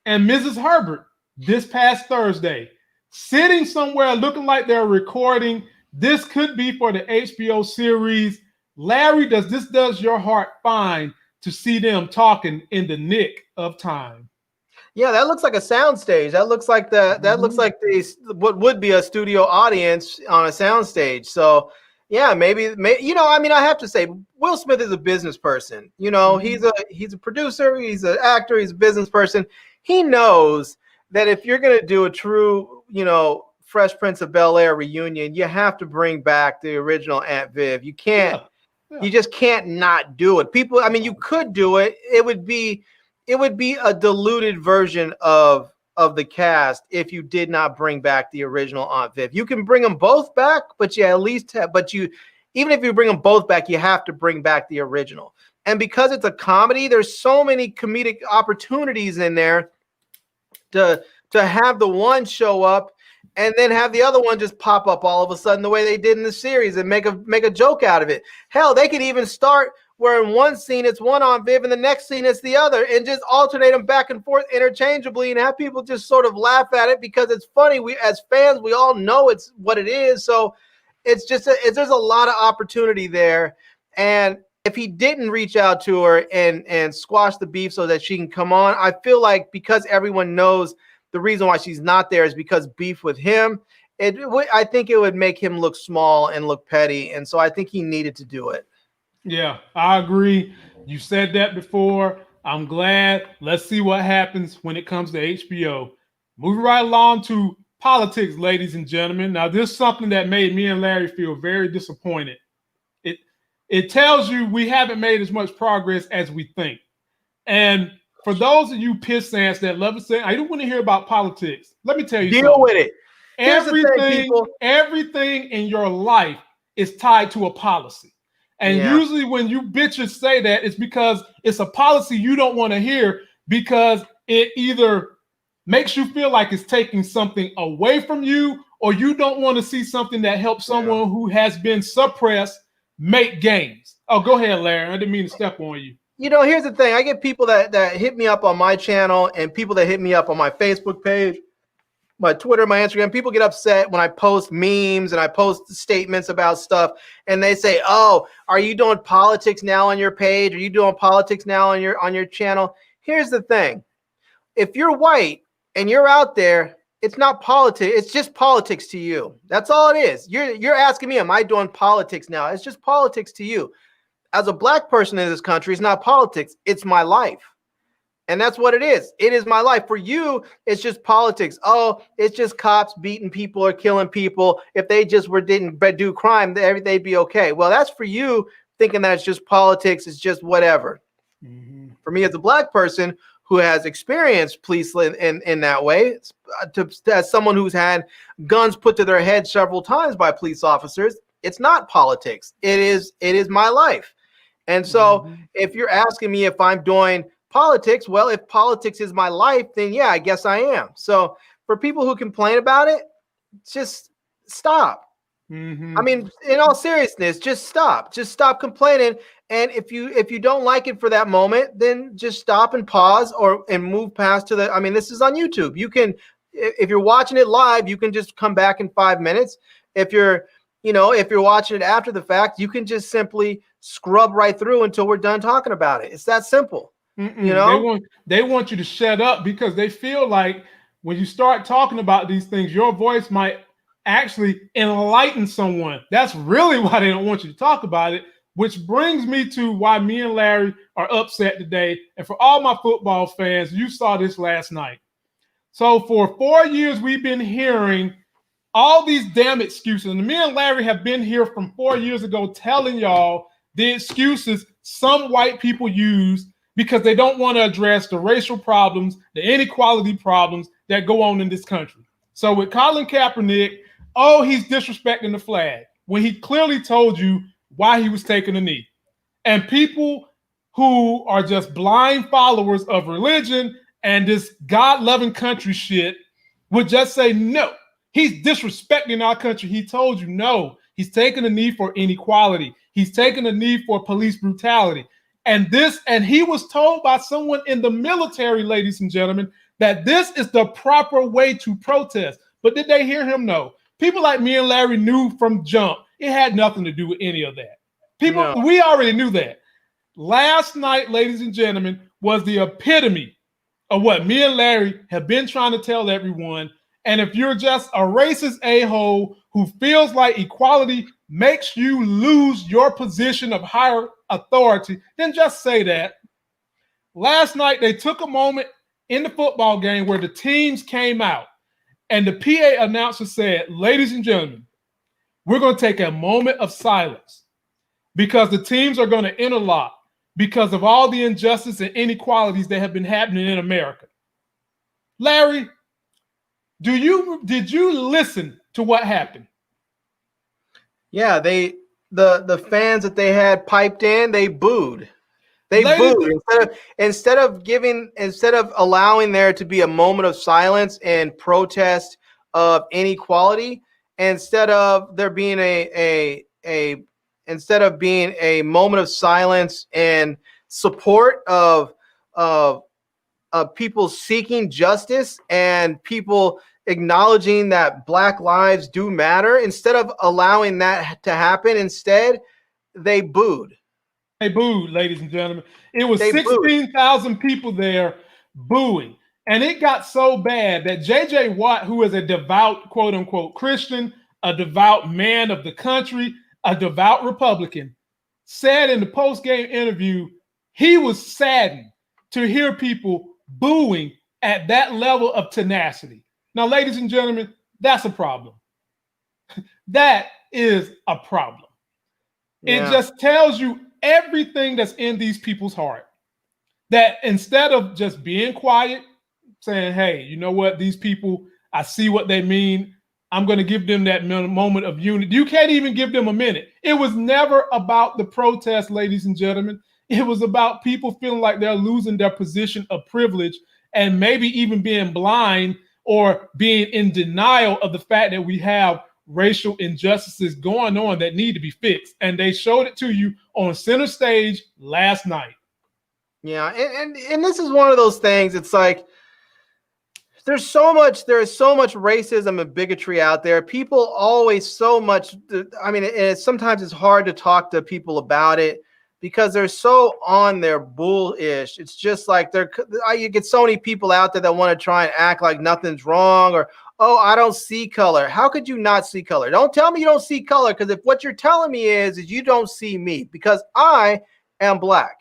Speaker 1: and Mrs. Herbert this past Thursday, sitting somewhere looking like they're recording. This could be for the HBO series. Larry, does your heart fine to see them talking in the nick of time?
Speaker 2: Yeah, that looks like a soundstage. That looks like what would be a studio audience on a soundstage. So, yeah, maybe I have to say, Will Smith is a business person. He's a producer, he's an actor, he's a business person. He knows that if you're gonna do a true, Fresh Prince of Bel-Air reunion, you have to bring back the original Aunt Viv. You can't, you just can't not do it. People, you could do it. It would be a diluted version of the cast if you did not bring back the original Aunt Viv. You can bring them both back, but even if you bring them both back, you have to bring back the original. And because it's a comedy, there's so many comedic opportunities in there to have the one show up and then have the other one just pop up all of a sudden the way they did in the series and make a joke out of it. Hell, they could even start where in one scene it's one Aunt Viv and the next scene it's the other, and just alternate them back and forth interchangeably and have people just sort of laugh at it because it's funny. We as fans, we all know it's what it is. So it's just there's a lot of opportunity there. And if he didn't reach out to her and squash the beef so that she can come on, I feel like because everyone knows the reason why she's not there is because beef with him. I think it would make him look small and look petty. And so I think he needed to do it.
Speaker 1: Yeah, I agree. You said that before. I'm glad. Let's see what happens when it comes to HBO. Moving right along to politics, ladies and gentlemen. Now, this is something that made me and Larry feel very disappointed. It tells you we haven't made as much progress as we think. And for those of you pissants that love to say, I don't want to hear about politics. Let me tell you
Speaker 2: something.
Speaker 1: Deal
Speaker 2: with it.
Speaker 1: Everything in your life is tied to a policy. And usually when you bitches say that, it's because it's a policy you don't want to hear because it either makes you feel like it's taking something away from you or you don't want to see something that helps someone who has been suppressed make gains. Oh, go ahead, Larry. I didn't mean to step on you.
Speaker 2: Here's the thing. I get people that hit me up on my channel and people that hit me up on my Facebook page, my Twitter, my Instagram. People get upset when I post memes and I post statements about stuff and they say, "Oh, are you doing politics now on your page? Are you doing politics now on your channel?" Here's the thing. If you're white and you're out there, it's not politics. It's just politics to you. That's all it is. You're asking me, am I doing politics now? It's just politics to you. As a black person in this country, it's not politics. It's my life. And that's what it is. It is my life. For you, it's just politics. Oh, it's just cops beating people or killing people. If they just didn't do crime, they'd be okay. Well, that's for you thinking that it's just politics. It's just whatever. Mm-hmm. For me as a black person who has experienced police in that way, as someone who's had guns put to their head several times by police officers, it's not politics. It is my life. And so if you're asking me if I'm doing politics, well, if politics is my life, then yeah, I guess I am. So for people who complain about it, just stop. Mm-hmm. I mean, in all seriousness, just stop complaining. And if you don't like it for that moment, then just stop and pause and move past to the, I mean, this is on YouTube. You can, if you're watching it live, you can just come back in 5 minutes. If you're watching it after the fact, you can just simply scrub right through until we're done talking about it. It's that simple.
Speaker 1: They want you to shut up because they feel like when you start talking about these things, your voice might actually enlighten someone. That's really why they don't want you to talk about it, which brings me to why me and Larry are upset today. And for all my football fans, you saw this last night. So for 4 years, we've been hearing all these damn excuses. And me and Larry have been here from 4 years ago telling y'all the excuses some white people use because they don't want to address the racial problems, the inequality problems that go on in this country. So with Colin Kaepernick, he's disrespecting the flag when he clearly told you why he was taking a knee. And people who are just blind followers of religion and this God-loving country shit would just say no. He's disrespecting our country. He told you no. He's taking the knee for inequality. He's taking the knee for police brutality. And he was told by someone in the military, ladies and gentlemen, that this is the proper way to protest. But did they hear him? No. People like me and Larry knew from jump it had nothing to do with any of that. We already knew that. Last night, ladies and gentlemen, was the epitome of what me and Larry have been trying to tell everyone. And if you're just a racist a-hole who feels like equality makes you lose your position of higher authority, then just say that. Last night, they took a moment in the football game where the teams came out and the PA announcer said, ladies and gentlemen, we're going to take a moment of silence because the teams are going to interlock because of all the injustice and inequalities that have been happening in America. Larry, did you listen to what happened?
Speaker 2: Yeah, the fans that they had piped in, they booed. They booed instead of allowing there to be a moment of silence and protest of inequality. Instead of there being instead of being a moment of silence and support of people seeking justice and people acknowledging that Black lives do matter, instead of allowing that to happen, instead they booed.
Speaker 1: They booed, ladies and gentlemen. It was 16,000 people there booing. And it got so bad that J.J. Watt, who is a devout, quote unquote, Christian, a devout man of the country, a devout Republican, said in the post-game interview, he was saddened to hear people booing at that level of tenacity. Now, ladies and gentlemen, that's a problem. That is a problem. Yeah. It just tells you everything that's in these people's heart. That instead of just being quiet, saying, hey, you know what, these people, I see what they mean. I'm going to give them that moment of unity. You can't even give them a minute. It was never about the protest, ladies and gentlemen. It was about people feeling like they're losing their position of privilege and maybe even being blind or being in denial of the fact that we have racial injustices going on that need to be fixed. And they showed it to you on center stage last night.
Speaker 2: Yeah, and this is one of those things. It's like there is so much racism and bigotry out there. People always sometimes it's hard to talk to people about it because they're so on their bullish. It's just like you get so many people out there that want to try and act like nothing's wrong, or, oh, I don't see color. How could you not see color? Don't tell me you don't see color, because if what you're telling me is you don't see me, because I am Black.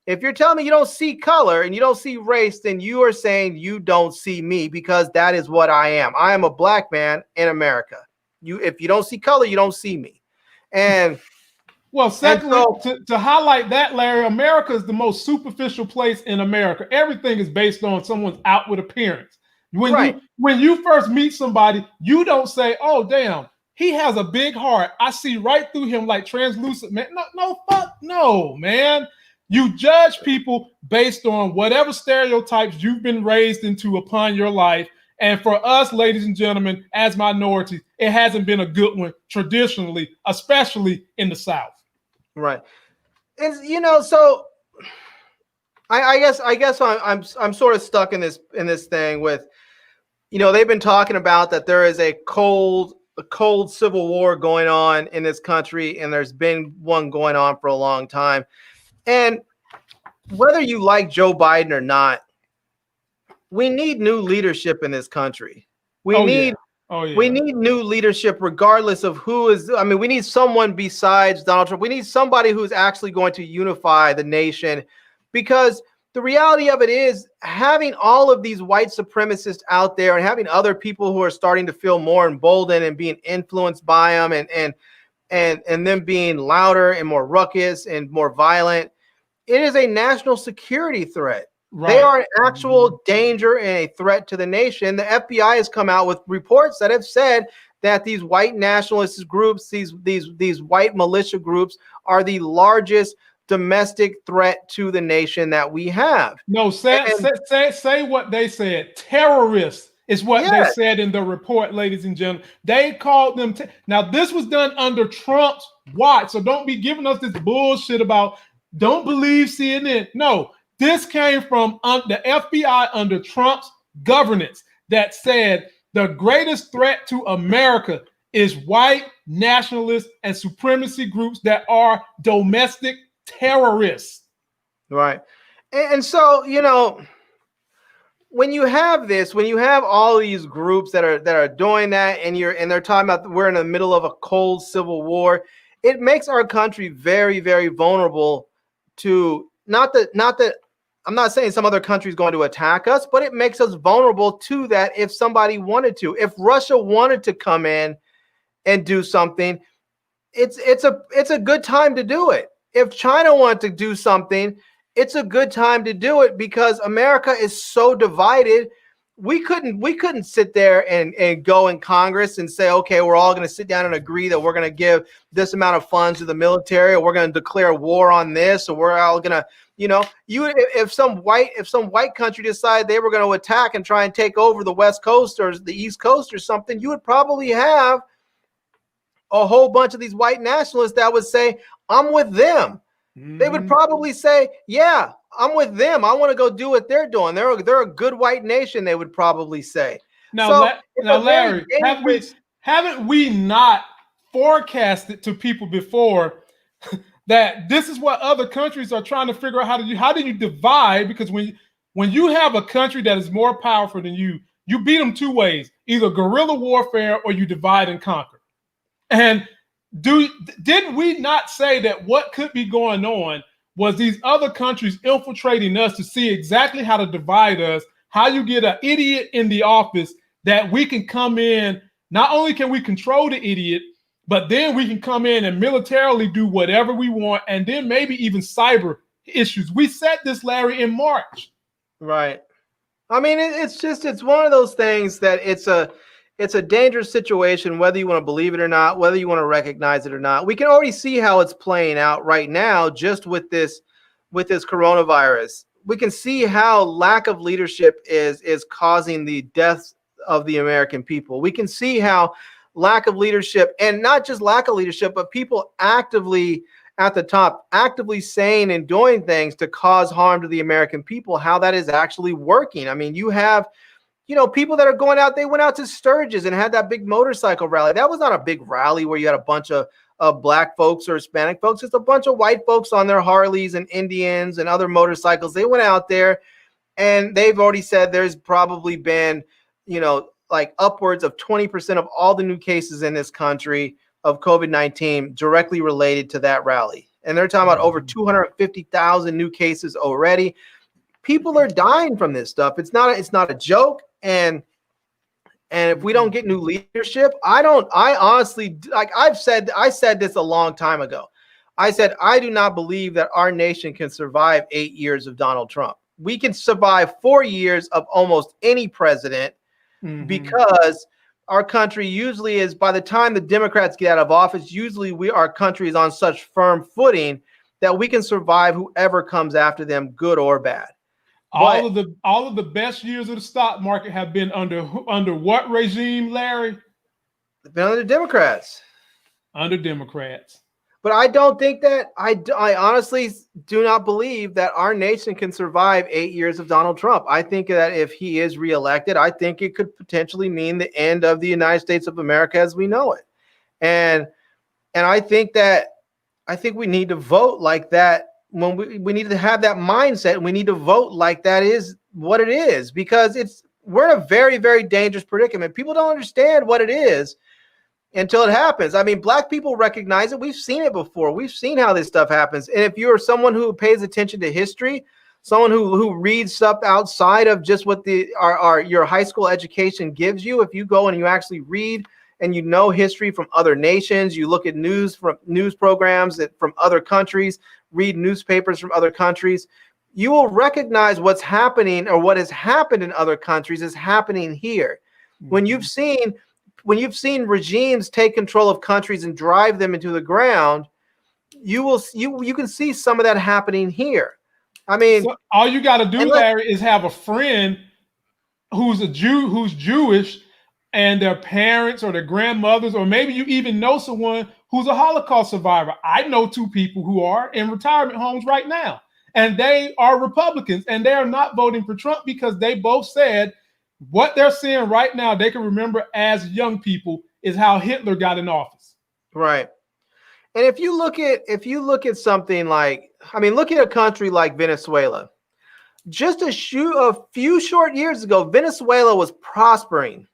Speaker 2: If you're telling me you don't see color and you don't see race, then you are saying you don't see me, because that is what I am. I am a Black man in America. If you don't see color, you don't see me. And
Speaker 1: well, secondly, to highlight that, Larry, America is the most superficial place in America. Everything is based on someone's outward appearance. When you first meet somebody, you don't say, oh, damn, he has a big heart. I see right through him like translucent, man. No, man. You judge people based on whatever stereotypes you've been raised into upon your life. And for us, ladies and gentlemen, as minorities, it hasn't been a good one traditionally, especially in the South.
Speaker 2: Right. And so I guess I'm sort of stuck in this thing with, they've been talking about that there is a cold civil war going on in this country, and there's been one going on for a long time. And whether you like Joe Biden or not, we need new leadership in this country. We need new leadership regardless of who is. I mean, we need someone besides Donald Trump. We need somebody who's actually going to unify the nation, because the reality of it is, having all of these white supremacists out there and having other people who are starting to feel more emboldened and being influenced by them and them being louder and more ruckus and more violent, it is a national security threat. Right. They are an actual danger and a threat to the nation. The FBI has come out with reports that have said that these white nationalist groups, these white militia groups, are the largest domestic threat to the nation that we have.
Speaker 1: No, say what they said. Terrorists is what they said in the report, ladies and gentlemen. They called them. Now, this was done under Trump's watch, so don't be giving us this bullshit about don't believe CNN. No, this came from the FBI under Trump's governance that said the greatest threat to America is white nationalists and supremacy groups that are domestic terrorists.
Speaker 2: Right. And so, you know, when you have this, when you have all these groups that are doing that, and they're talking about we're in the middle of a cold civil war, it makes our country very, very vulnerable to not that I'm not saying some other country is going to attack us, but it makes us vulnerable to that if somebody wanted to. If Russia wanted to come in and do something, it's a good time to do it. If China wanted to do something, it's a good time to do it because America is so divided. We couldn't sit there and go in Congress and say, okay, we're all going to sit down and agree that we're going to give this amount of funds to the military, or we're going to declare war on this, or we're all going to, you know, if some white country decided they were going to attack and try and take over the West Coast or the East Coast or something, you would probably have a whole bunch of these white nationalists that would say, I'm with them. Mm-hmm. They would probably say, yeah, I'm with them. I want to go do what they're doing. They're a good white nation, they would probably say.
Speaker 1: Now, Larry, haven't we not forecasted to people before that this is what other countries are trying to figure out how do you divide? Because when you have a country that is more powerful than you beat them two ways, either guerrilla warfare or you divide and conquer. And did we not say that what could be going on was these other countries infiltrating us to see exactly how to divide us, how you get an idiot in the office that we can come in, not only can we control the idiot, but then we can come in and militarily do whatever we want, and then maybe even cyber issues. We said this, Larry, in March.
Speaker 2: Right. I mean, it's one of those things that it's a dangerous situation, whether you want to believe it or not, whether you want to recognize it or not. We can already see how it's playing out right now just with this coronavirus. We can see how lack of leadership is causing the deaths of the American people. We can see how lack of leadership, and not just lack of leadership, but people actively at the top, actively saying and doing things to cause harm to the American people, how that is actually working. I mean, you have people that are going out. They went out to Sturgis and had that big motorcycle rally. That was not a big rally where you had a bunch of black folks or Hispanic folks. It's a bunch of white folks on their Harleys and Indians and other motorcycles. They went out there, and they've already said there's probably been, like upwards of 20% of all the new cases in this country of COVID-19 directly related to that rally. And they're talking about over 250,000 new cases already. People are dying from this stuff. It's not a joke. And if we don't get new leadership, I honestly, like I said this a long time ago. I said, I do not believe that our nation can survive 8 years of Donald Trump. We can survive 4 years of almost any president, because our country usually is, by the time the Democrats get out of office, usually our country is on such firm footing that we can survive whoever comes after them, good or bad.
Speaker 1: All of the best years of the stock market have been under what regime, Larry?
Speaker 2: They've been under the Democrats.
Speaker 1: Under Democrats.
Speaker 2: But I don't think that I honestly do not believe that our nation can survive 8 years of Donald Trump. I think that if he is reelected, I think it could potentially mean the end of the United States of America as we know it. And I think we need to vote like that. When we need to have that mindset, and we need to vote like that is what it is, because we're in a very, very dangerous predicament. People don't understand what it is until it happens. I mean, black people recognize it. We've seen it before. We've seen how this stuff happens. And if you're someone who pays attention to history, someone who reads stuff outside of just what your high school education gives you, if you go and you actually read and you know history from other nations, you look at news programs from other countries, read newspapers from other countries, you will recognize what's happening, or what has happened in other countries is happening here. When you've seen regimes take control of countries and drive them into the ground, you can see some of that happening here. I mean,
Speaker 1: so all you got to do,
Speaker 2: and
Speaker 1: Larry, is have a friend who's a Jew, who's Jewish, and their parents or their grandmothers, or maybe you even know someone who's a Holocaust survivor. I know two people who are in retirement homes right now, and they are Republicans, and they are not voting for Trump because they both said what they're seeing right now, they can remember as young people, is how Hitler got in office.
Speaker 2: Right. And if you look at something like, I mean, look at a country like Venezuela. Just a few short years ago, Venezuela was prospering.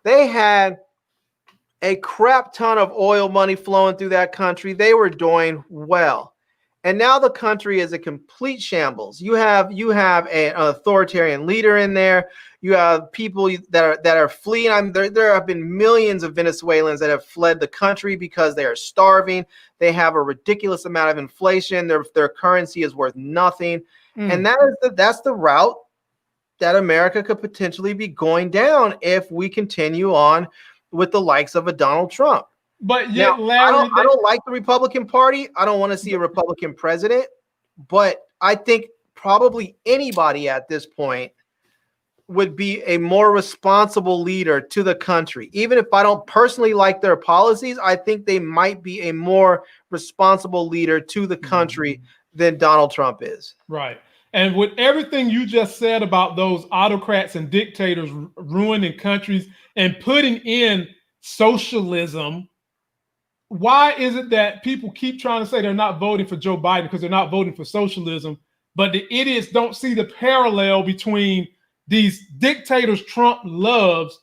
Speaker 2: They had a crap ton of oil money flowing through that country. They were doing well. And now the country is a complete shambles. You have an authoritarian leader in there. You have people that are fleeing. I mean, there have been millions of Venezuelans that have fled the country because they are starving. They have a ridiculous amount of inflation. Their currency is worth nothing. And that's the route that America could potentially be going down if we continue on with the likes of a Donald Trump.
Speaker 1: But yet,
Speaker 2: now,
Speaker 1: Larry,
Speaker 2: I don't like the Republican Party. I don't want to see a Republican president. But I think probably anybody at this point would be a more responsible leader to the country. Even if I don't personally like their policies, I think they might be a more responsible leader to the country than Donald Trump is.
Speaker 1: Right. And with everything you just said about those autocrats and dictators ruining countries and putting in socialism, why is it that people keep trying to say they're not voting for Joe Biden because they're not voting for socialism, but the idiots don't see the parallel between these dictators Trump loves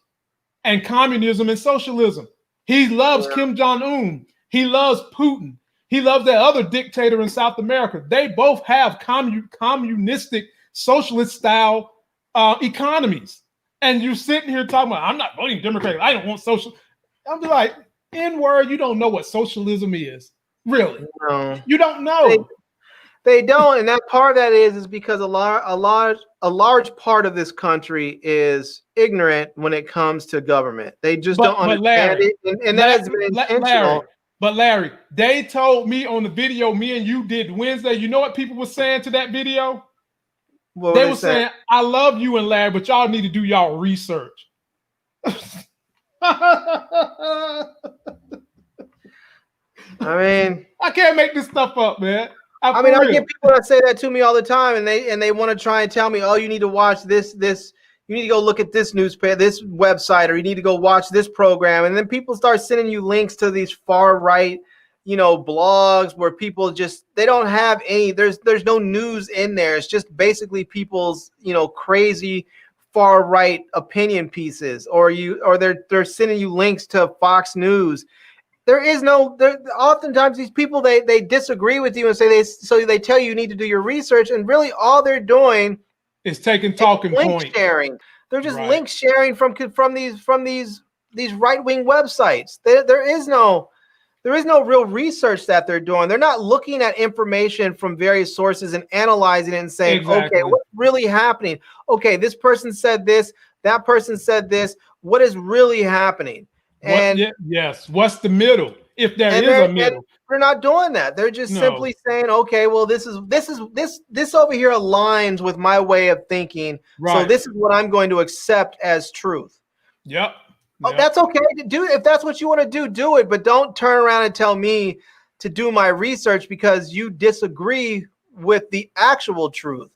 Speaker 1: and communism and socialism? He loves Kim Jong-un. He loves Putin. He loves that other dictator in South America. They both have communistic, socialist style economies. And you're sitting here talking about, I'm not voting Democratic. I don't want social. I'm like, N-word, you don't know what socialism is. Really?
Speaker 2: No.
Speaker 1: You don't know.
Speaker 2: They don't. And that part of that is because a large part of this country is ignorant when it comes to government. They just don't understand
Speaker 1: Larry,
Speaker 2: it. And that has been intentional.
Speaker 1: Larry, they told me on the video me and you did Wednesday, you know what people were saying to that video? They were saying, I love you and Larry, but y'all need to do y'all research.
Speaker 2: I mean,
Speaker 1: I can't make this stuff up, man.
Speaker 2: I get people that say that to me all the time, and they want to try and tell me, oh, you need to watch this, you need to go look at this newspaper, this website, or you need to go watch this program. And then people start sending you links to these far right, blogs where people they don't have any, there's no news in there. It's just basically people's, crazy far right opinion pieces, or they're sending you links to Fox News. Oftentimes these people, they disagree with you and so they tell you need to do your research, and really all they're doing
Speaker 1: is taking talking points.
Speaker 2: Sharing. They're just link sharing from these right-wing websites. There is no real research that they're doing. They're not looking at information from various sources and analyzing it and saying, okay, what's really happening? Okay, this person said this, that person said this. What is really happening? And
Speaker 1: what's the middle? If there is a middle.
Speaker 2: They're not doing that. They're just simply saying, okay, well, this over here aligns with my way of thinking. Right. So this is what I'm going to accept as truth.
Speaker 1: Yep.
Speaker 2: That's okay to do. If that's what you want to do it. But don't turn around and tell me to do my research because you disagree with the actual truth.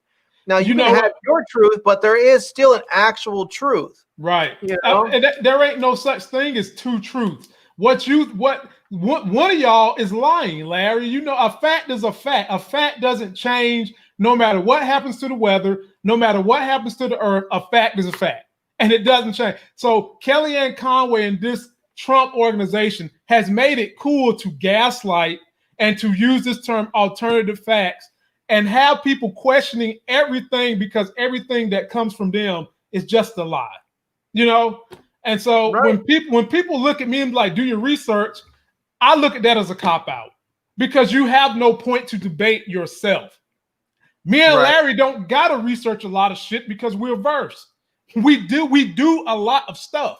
Speaker 2: Now, you can have your truth, but there is still an actual truth.
Speaker 1: Right. And there ain't no such thing as two truths. One of y'all is lying, Larry. A fact is a fact. A fact doesn't change no matter what happens to the weather, no matter what happens to the earth. A fact is a fact, and it doesn't change. So Kellyanne Conway and this Trump organization has made it cool to gaslight and to use this term alternative facts and have people questioning everything because everything that comes from them is just a lie. And so when people look at me and like, do your research, I look at that as a cop-out because you have no point to debate yourself. Me and Larry don't gotta research a lot of shit because we're versed. We do a lot of stuff.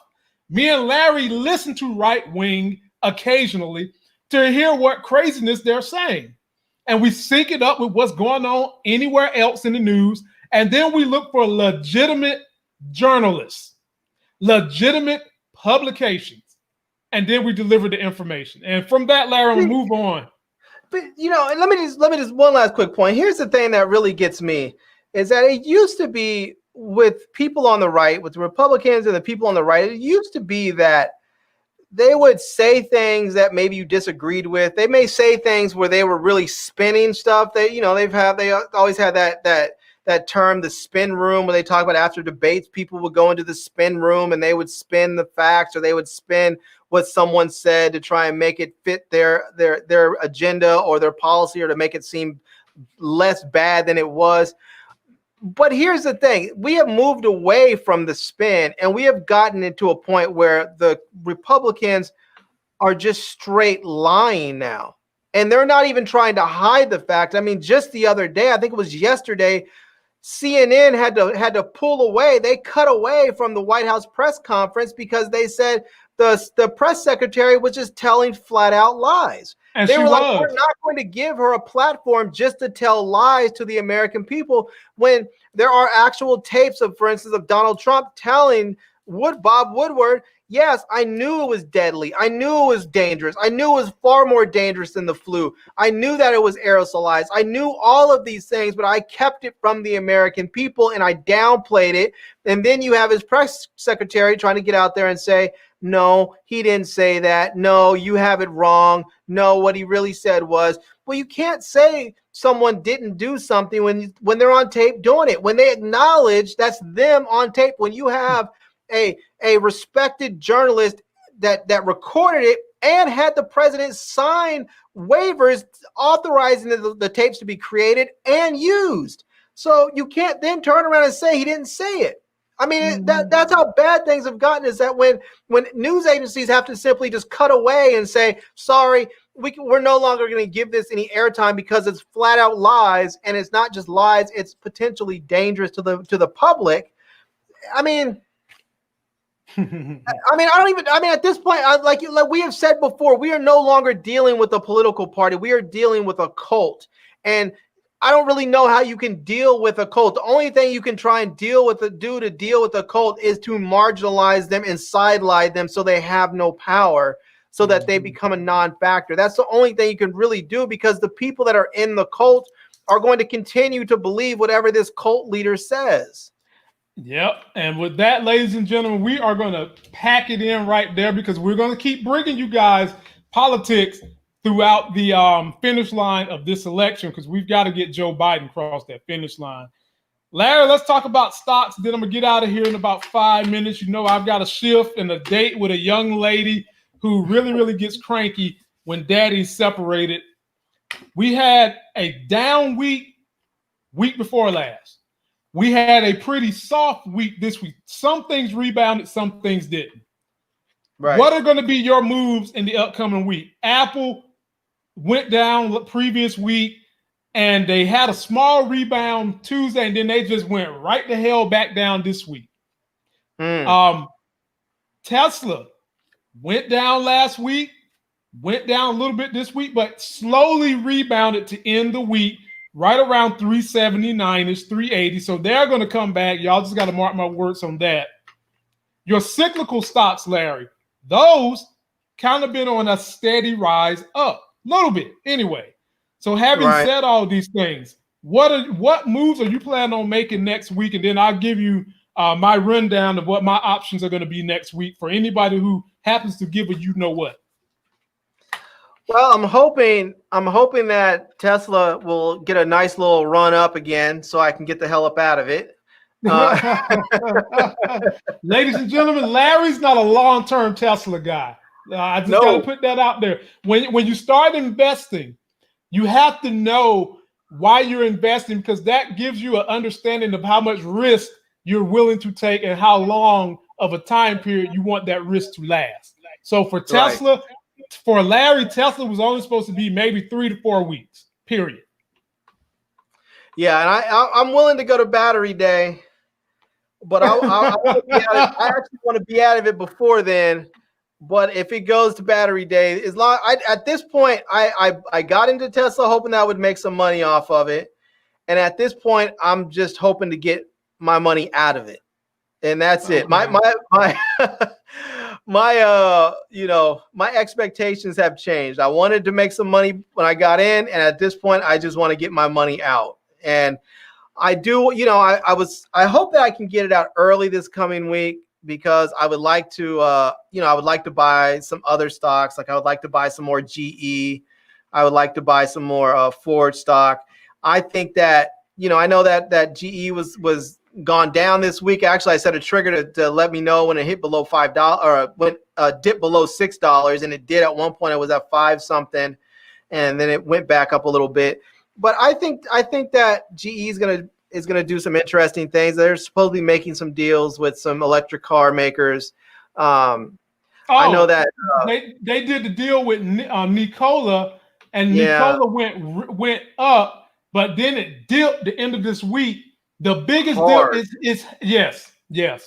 Speaker 1: Me and Larry listen to right wing occasionally. to hear what craziness they're saying. And we sync it up with what's going on anywhere else in the news. And then we look for legitimate journalists, legitimate publications. And then we deliver the information. And from that, Larry, we'll move on.
Speaker 2: But let me just one last quick point. Here's the thing that really gets me is that it used to be with people on the right, with the Republicans and the people on the right, it used to be that they would say things that maybe you disagreed with. They may say things where they were really spinning stuff. They always had that term, the spin room, where they talk about after debates, people would go into the spin room and they would spin the facts, or they would spin what someone said to try and make it fit their agenda or their policy, or to make it seem less bad than it was. But here's the thing. We have moved away from the spin, and we have gotten into a point where the Republicans are just straight lying now. And they're not even trying to hide the fact. I mean, just the other day, I think it was yesterday, CNN had to pull away. They cut away from the White House press conference because they said the press secretary was just telling flat out lies. And they were like, we're not going to give her a platform just to tell lies to the American people, when there are actual tapes of, for instance, of Donald Trump telling Bob Woodward, yes, I knew it was deadly. I knew it was dangerous. I knew it was far more dangerous than the flu. I knew that it was aerosolized. I knew all of these things, but I kept it from the American people and I downplayed it. And then you have his press secretary trying to get out there and say, no, he didn't say that. No, you have it wrong. No, what he really said was, well, you can't say someone didn't do something when they're on tape doing it. When they acknowledge that's them on tape. When you have a respected journalist that recorded it and had the president sign waivers authorizing the tapes to be created and used. So you can't then turn around and say he didn't say it. I mean, that's how bad things have gotten, is that when news agencies have to simply just cut away and say, sorry, we're no longer going to give this any airtime because it's flat out lies, and it's not just lies, it's potentially dangerous to the public. I mean, at this point, like we have said before, we are no longer dealing with a political party. We are dealing with a cult. And I don't really know how you can deal with a cult. The only thing you can try and do to deal with a cult is to marginalize them and sideline them so they have no power, so that they become a non-factor. That's the only thing you can really do, because the people that are in the cult are going to continue to believe whatever this cult leader says.
Speaker 1: Yep. And with that, ladies and gentlemen, we are going to pack it in right there, because we're going to keep bringing you guys politics throughout the finish line of this election, because we've got to get Joe Biden across that finish line. Larry, let's talk about stocks. Then I'm going to get out of here in about 5 minutes. You know, I've got a shift and a date with a young lady who really, really gets cranky when daddy's separated. We had a down week before last. We had a pretty soft week this week. Some things rebounded, some things didn't. Right. What are going to be your moves in the upcoming week? Apple went down the previous week, and they had a small rebound Tuesday, and then they just went right the hell back down this week. Tesla went down last week, went down a little bit this week, but slowly rebounded to end the week right around 379-ish, 380. So they're going to come back. Y'all just got to mark my words on that. Your cyclical stocks, Larry, those kind of been on a steady rise up. A little bit, anyway. So having said all these things, what moves are you planning on making next week? And then I'll give you my rundown of what my options are going to be next week for anybody who happens to give a you-know-what.
Speaker 2: Well, I'm hoping that Tesla will get a nice little run up again so I can get the hell up out of it.
Speaker 1: Ladies and gentlemen, Larry's not a long-term Tesla guy. I just got to put that out there. When you start investing, you have to know why you're investing, because that gives you an understanding of how much risk you're willing to take and how long of a time period you want that risk to last. So for Tesla, for Larry, Tesla was only supposed to be maybe 3 to 4 weeks, period.
Speaker 2: Yeah, and I'm willing to go to battery day, but I want to be out of it. I actually want to be out of it before then. But if it goes to battery day, at this point, I got into Tesla hoping that I would make some money off of it. And at this point, I'm just hoping to get my money out of it. And that's it. My my expectations have changed. I wanted to make some money when I got in, and at this point, I just want to get my money out. And I do, I hope that I can get it out early this coming week, because I would like to, I would like to buy some other stocks. Like I would like to buy some more GE. I would like to buy some more Ford stock. I think that, I know that GE was gone down this week. Actually, I set a trigger to let me know when it hit below $5 or when dipped below $6, and it did at one point. It was at 5 something, and then it went back up a little bit. But I think that GE is gonna do some interesting things. They're supposedly making some deals with some electric car makers. I know that
Speaker 1: they did the deal with Nikola, and Nikola went up, but then it dipped the end of this week. The biggest dip is yes.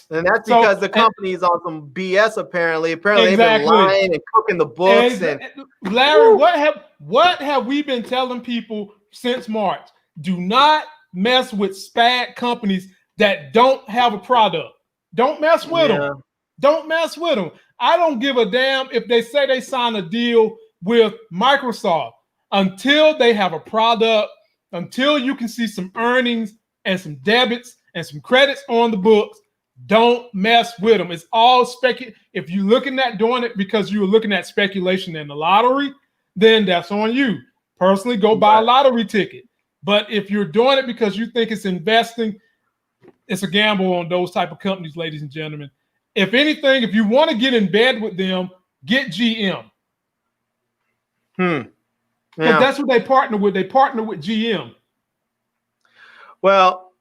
Speaker 2: And that's because the company is on some BS apparently. Apparently they've been lying and cooking the books. And
Speaker 1: Larry, what have we been telling people since March? Do not mess with SPAC companies that don't have a product. Don't mess with them. Don't mess with them. I don't give a damn if they say they sign a deal with Microsoft until they have a product, until you can see some earnings and some debits and some credits on the books. Don't mess with them. It's all If you're looking at doing it because you were looking at speculation in the lottery, then that's on you. Personally, go buy a lottery ticket. But if you're doing it because you think it's investing, it's a gamble on those type of companies, ladies and gentlemen. If anything, if you want to get in bed with them, get GM. Because that's what they partner with. They partner with GM.
Speaker 2: Well,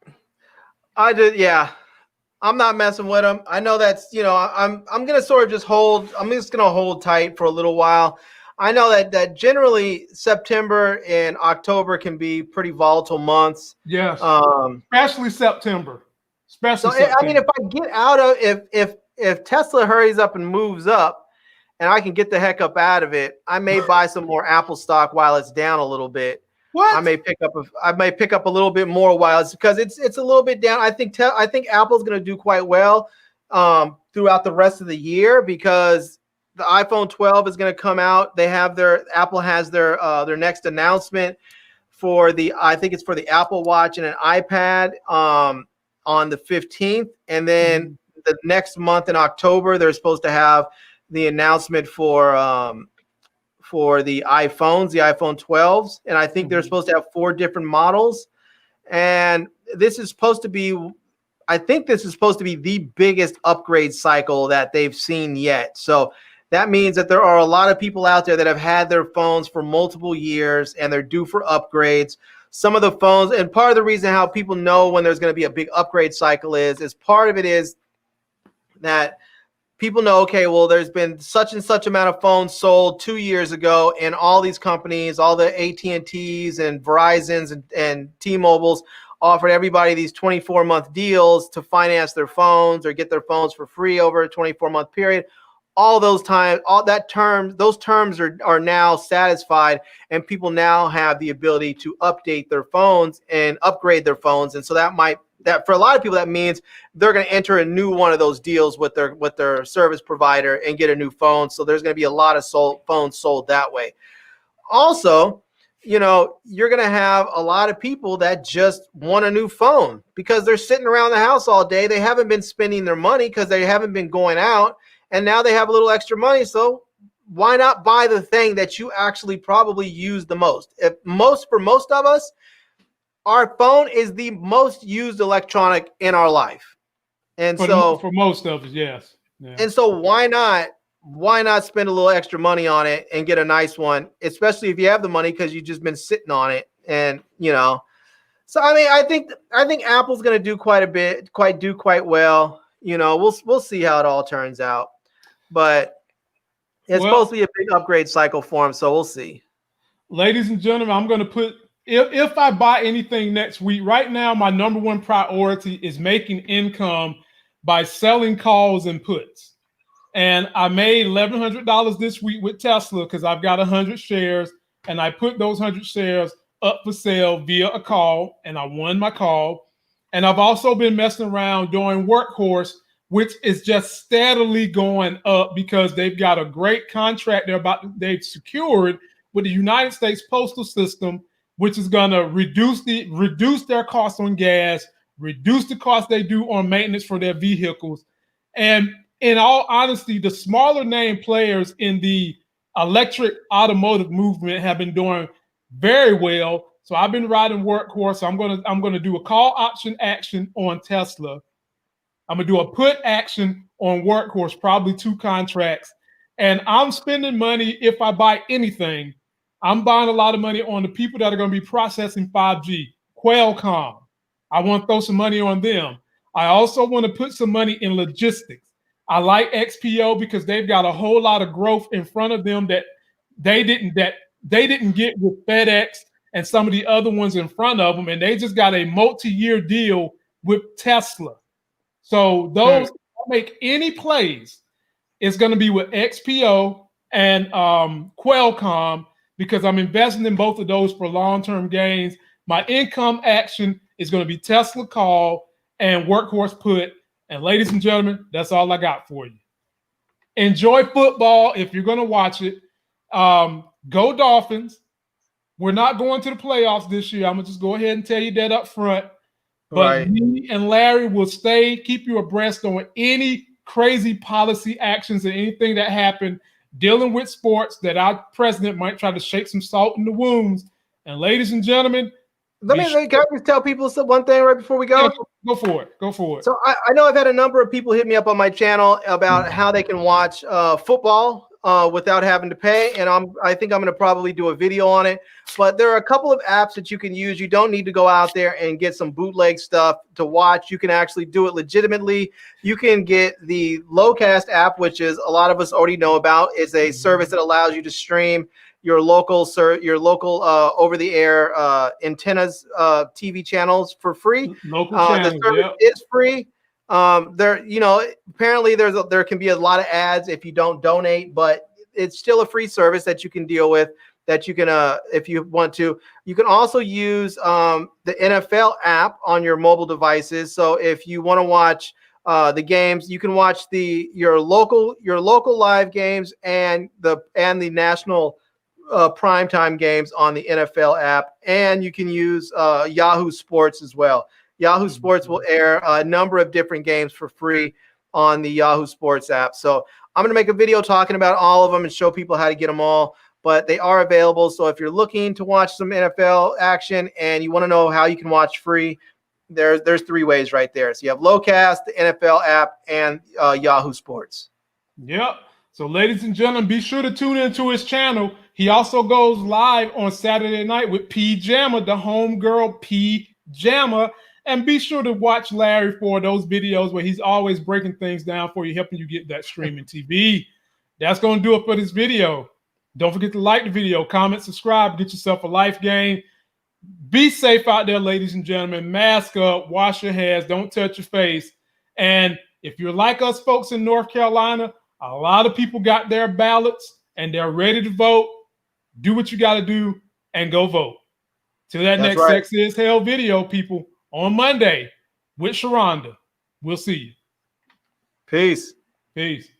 Speaker 2: I'm not messing with them. I know that's, I'm gonna sort of just hold. I'm just gonna hold tight for a little while. I know that generally September and October can be pretty volatile months.
Speaker 1: Yes, especially September. September.
Speaker 2: I mean, if I get out of if Tesla hurries up and moves up, and I can get the heck up out of it, I may buy some more Apple stock while it's down a little bit.
Speaker 1: What?
Speaker 2: I may pick up a little bit more while it's because it's a little bit down. I think Apple's going to do quite well throughout the rest of the year, because the iPhone 12 is going to come out. Apple has their next announcement for I think it's for the Apple Watch and an iPad on the 15th, and then the next month in October they're supposed to have the announcement for the iPhones, the iPhone 12s, and I think they're supposed to have 4 different models. And this is supposed to be, I think this is supposed to be the biggest upgrade cycle that they've seen yet. So that means that there are a lot of people out there that have had their phones for multiple years and they're due for upgrades. Some of the phones, and part of the reason how people know when there's going to be a big upgrade cycle is part of it is that people know, okay, well, there's been such and such amount of phones sold 2 years ago, and all these companies, all the AT&Ts and Verizons and T-Mobiles offered everybody these 24-month deals to finance their phones or get their phones for free over a 24-month period. Those terms are now satisfied, and people now have the ability to update their phones and upgrade their phones. And so that for a lot of people, that means they're going to enter a new one of those deals with their service provider and get a new phone. So there's going to be a lot of phones sold that way. Also, you're going to have a lot of people that just want a new phone because they're sitting around the house all day. They haven't been spending their money because they haven't been going out, and now they have a little extra money. So why not buy the thing that you actually probably use the most? For most of us, our phone is the most used electronic in our life. And
Speaker 1: for most of us, yes. Yeah.
Speaker 2: And so why not spend a little extra money on it and get a nice one, especially if you have the money, because you've just been sitting on it. And so I mean, I think Apple's going to do quite well. We'll see how it all turns out, but it's supposed to be a big upgrade cycle for them, so we'll see.
Speaker 1: Ladies and gentlemen, I'm going to put, if I buy anything next week, right now my number one priority is making income by selling calls and puts. And I made $1,100 this week with Tesla because I've got 100 shares, and I put those 100 shares up for sale via a call, and I won my call. And I've also been messing around doing Workhorse, which is just steadily going up because they've got a great contract they've secured with the United States Postal System, which is going to reduce their costs on gas, reduce the cost they do on maintenance for their vehicles. And in all honesty, the smaller name players in the electric automotive movement have been doing very well. So I've been riding Workhorse. I'm gonna do a call option action on Tesla. I'm gonna do a put action on Workhorse, probably 2 contracts. And I'm spending money if I buy anything. I'm buying a lot of money on the people that are going to be processing 5G, Qualcomm. I want to throw some money on them. I also want to put some money in logistics. I like XPO because they've got a whole lot of growth in front of them that they didn't get with FedEx and some of the other ones in front of them, and they just got a multi-year deal with Tesla. So those make any plays, it's going to be with XPO and Qualcomm because I'm investing in both of those for long-term gains. My income action is going to be Tesla call and Workhorse put. And ladies and gentlemen, that's all I got for you. Enjoy football if you're going to watch it. Go Dolphins. We're not going to the playoffs this year. I'm going to just go ahead and tell you that up front. But me and Larry will keep you abreast on any crazy policy actions and anything that happened dealing with sports that our president might try to shake some salt in the wounds. And ladies and gentlemen,
Speaker 2: can I just tell people one thing right before we go?
Speaker 1: Yeah, go for it. Go for it.
Speaker 2: So I know I've had a number of people hit me up on my channel about how they can watch football without having to pay, and I think I'm going to probably do a video on it. But there are a couple of apps that you can use. You don't need to go out there and get some bootleg stuff to watch. You can actually do it legitimately. You can get the Lowcast app, which is a lot of us already know about. It's a service that allows you to stream your local over-the-air antennas TV channels for free.
Speaker 1: Local channels,
Speaker 2: the service is free. Apparently there can be a lot of ads if you don't donate, but it's still a free service that you can deal with. That you can, if you want to, you can also use the NFL app on your mobile devices. So if you want to watch the games, you can watch your local live games and the national primetime games on the NFL app, and you can use Yahoo Sports as well. Yahoo Sports will air a number of different games for free on the Yahoo Sports app. So I'm going to make a video talking about all of them and show people how to get them all, but they are available. So if you're looking to watch some NFL action and you want to know how you can watch free, there's 3 ways right there. So you have Lowcast, the NFL app, and Yahoo Sports.
Speaker 1: Yep. So ladies and gentlemen, be sure to tune into his channel. He also goes live on Saturday night with P-Jamma, the homegirl P-Jamma. And be sure to watch Larry for those videos where he's always breaking things down for you, helping you get that streaming TV. That's going to do it for this video. Don't forget to like the video, comment, subscribe, get yourself a life game. Be safe out there, ladies and gentlemen. Mask up, wash your hands, don't touch your face. And if you're like us folks in North Carolina, a lot of people got their ballots and they're ready to vote. Do what you got to do and go vote. Till that next Sexy as Hell video, people, on Monday with Sharonda. We'll see you.
Speaker 2: Peace.
Speaker 1: Peace.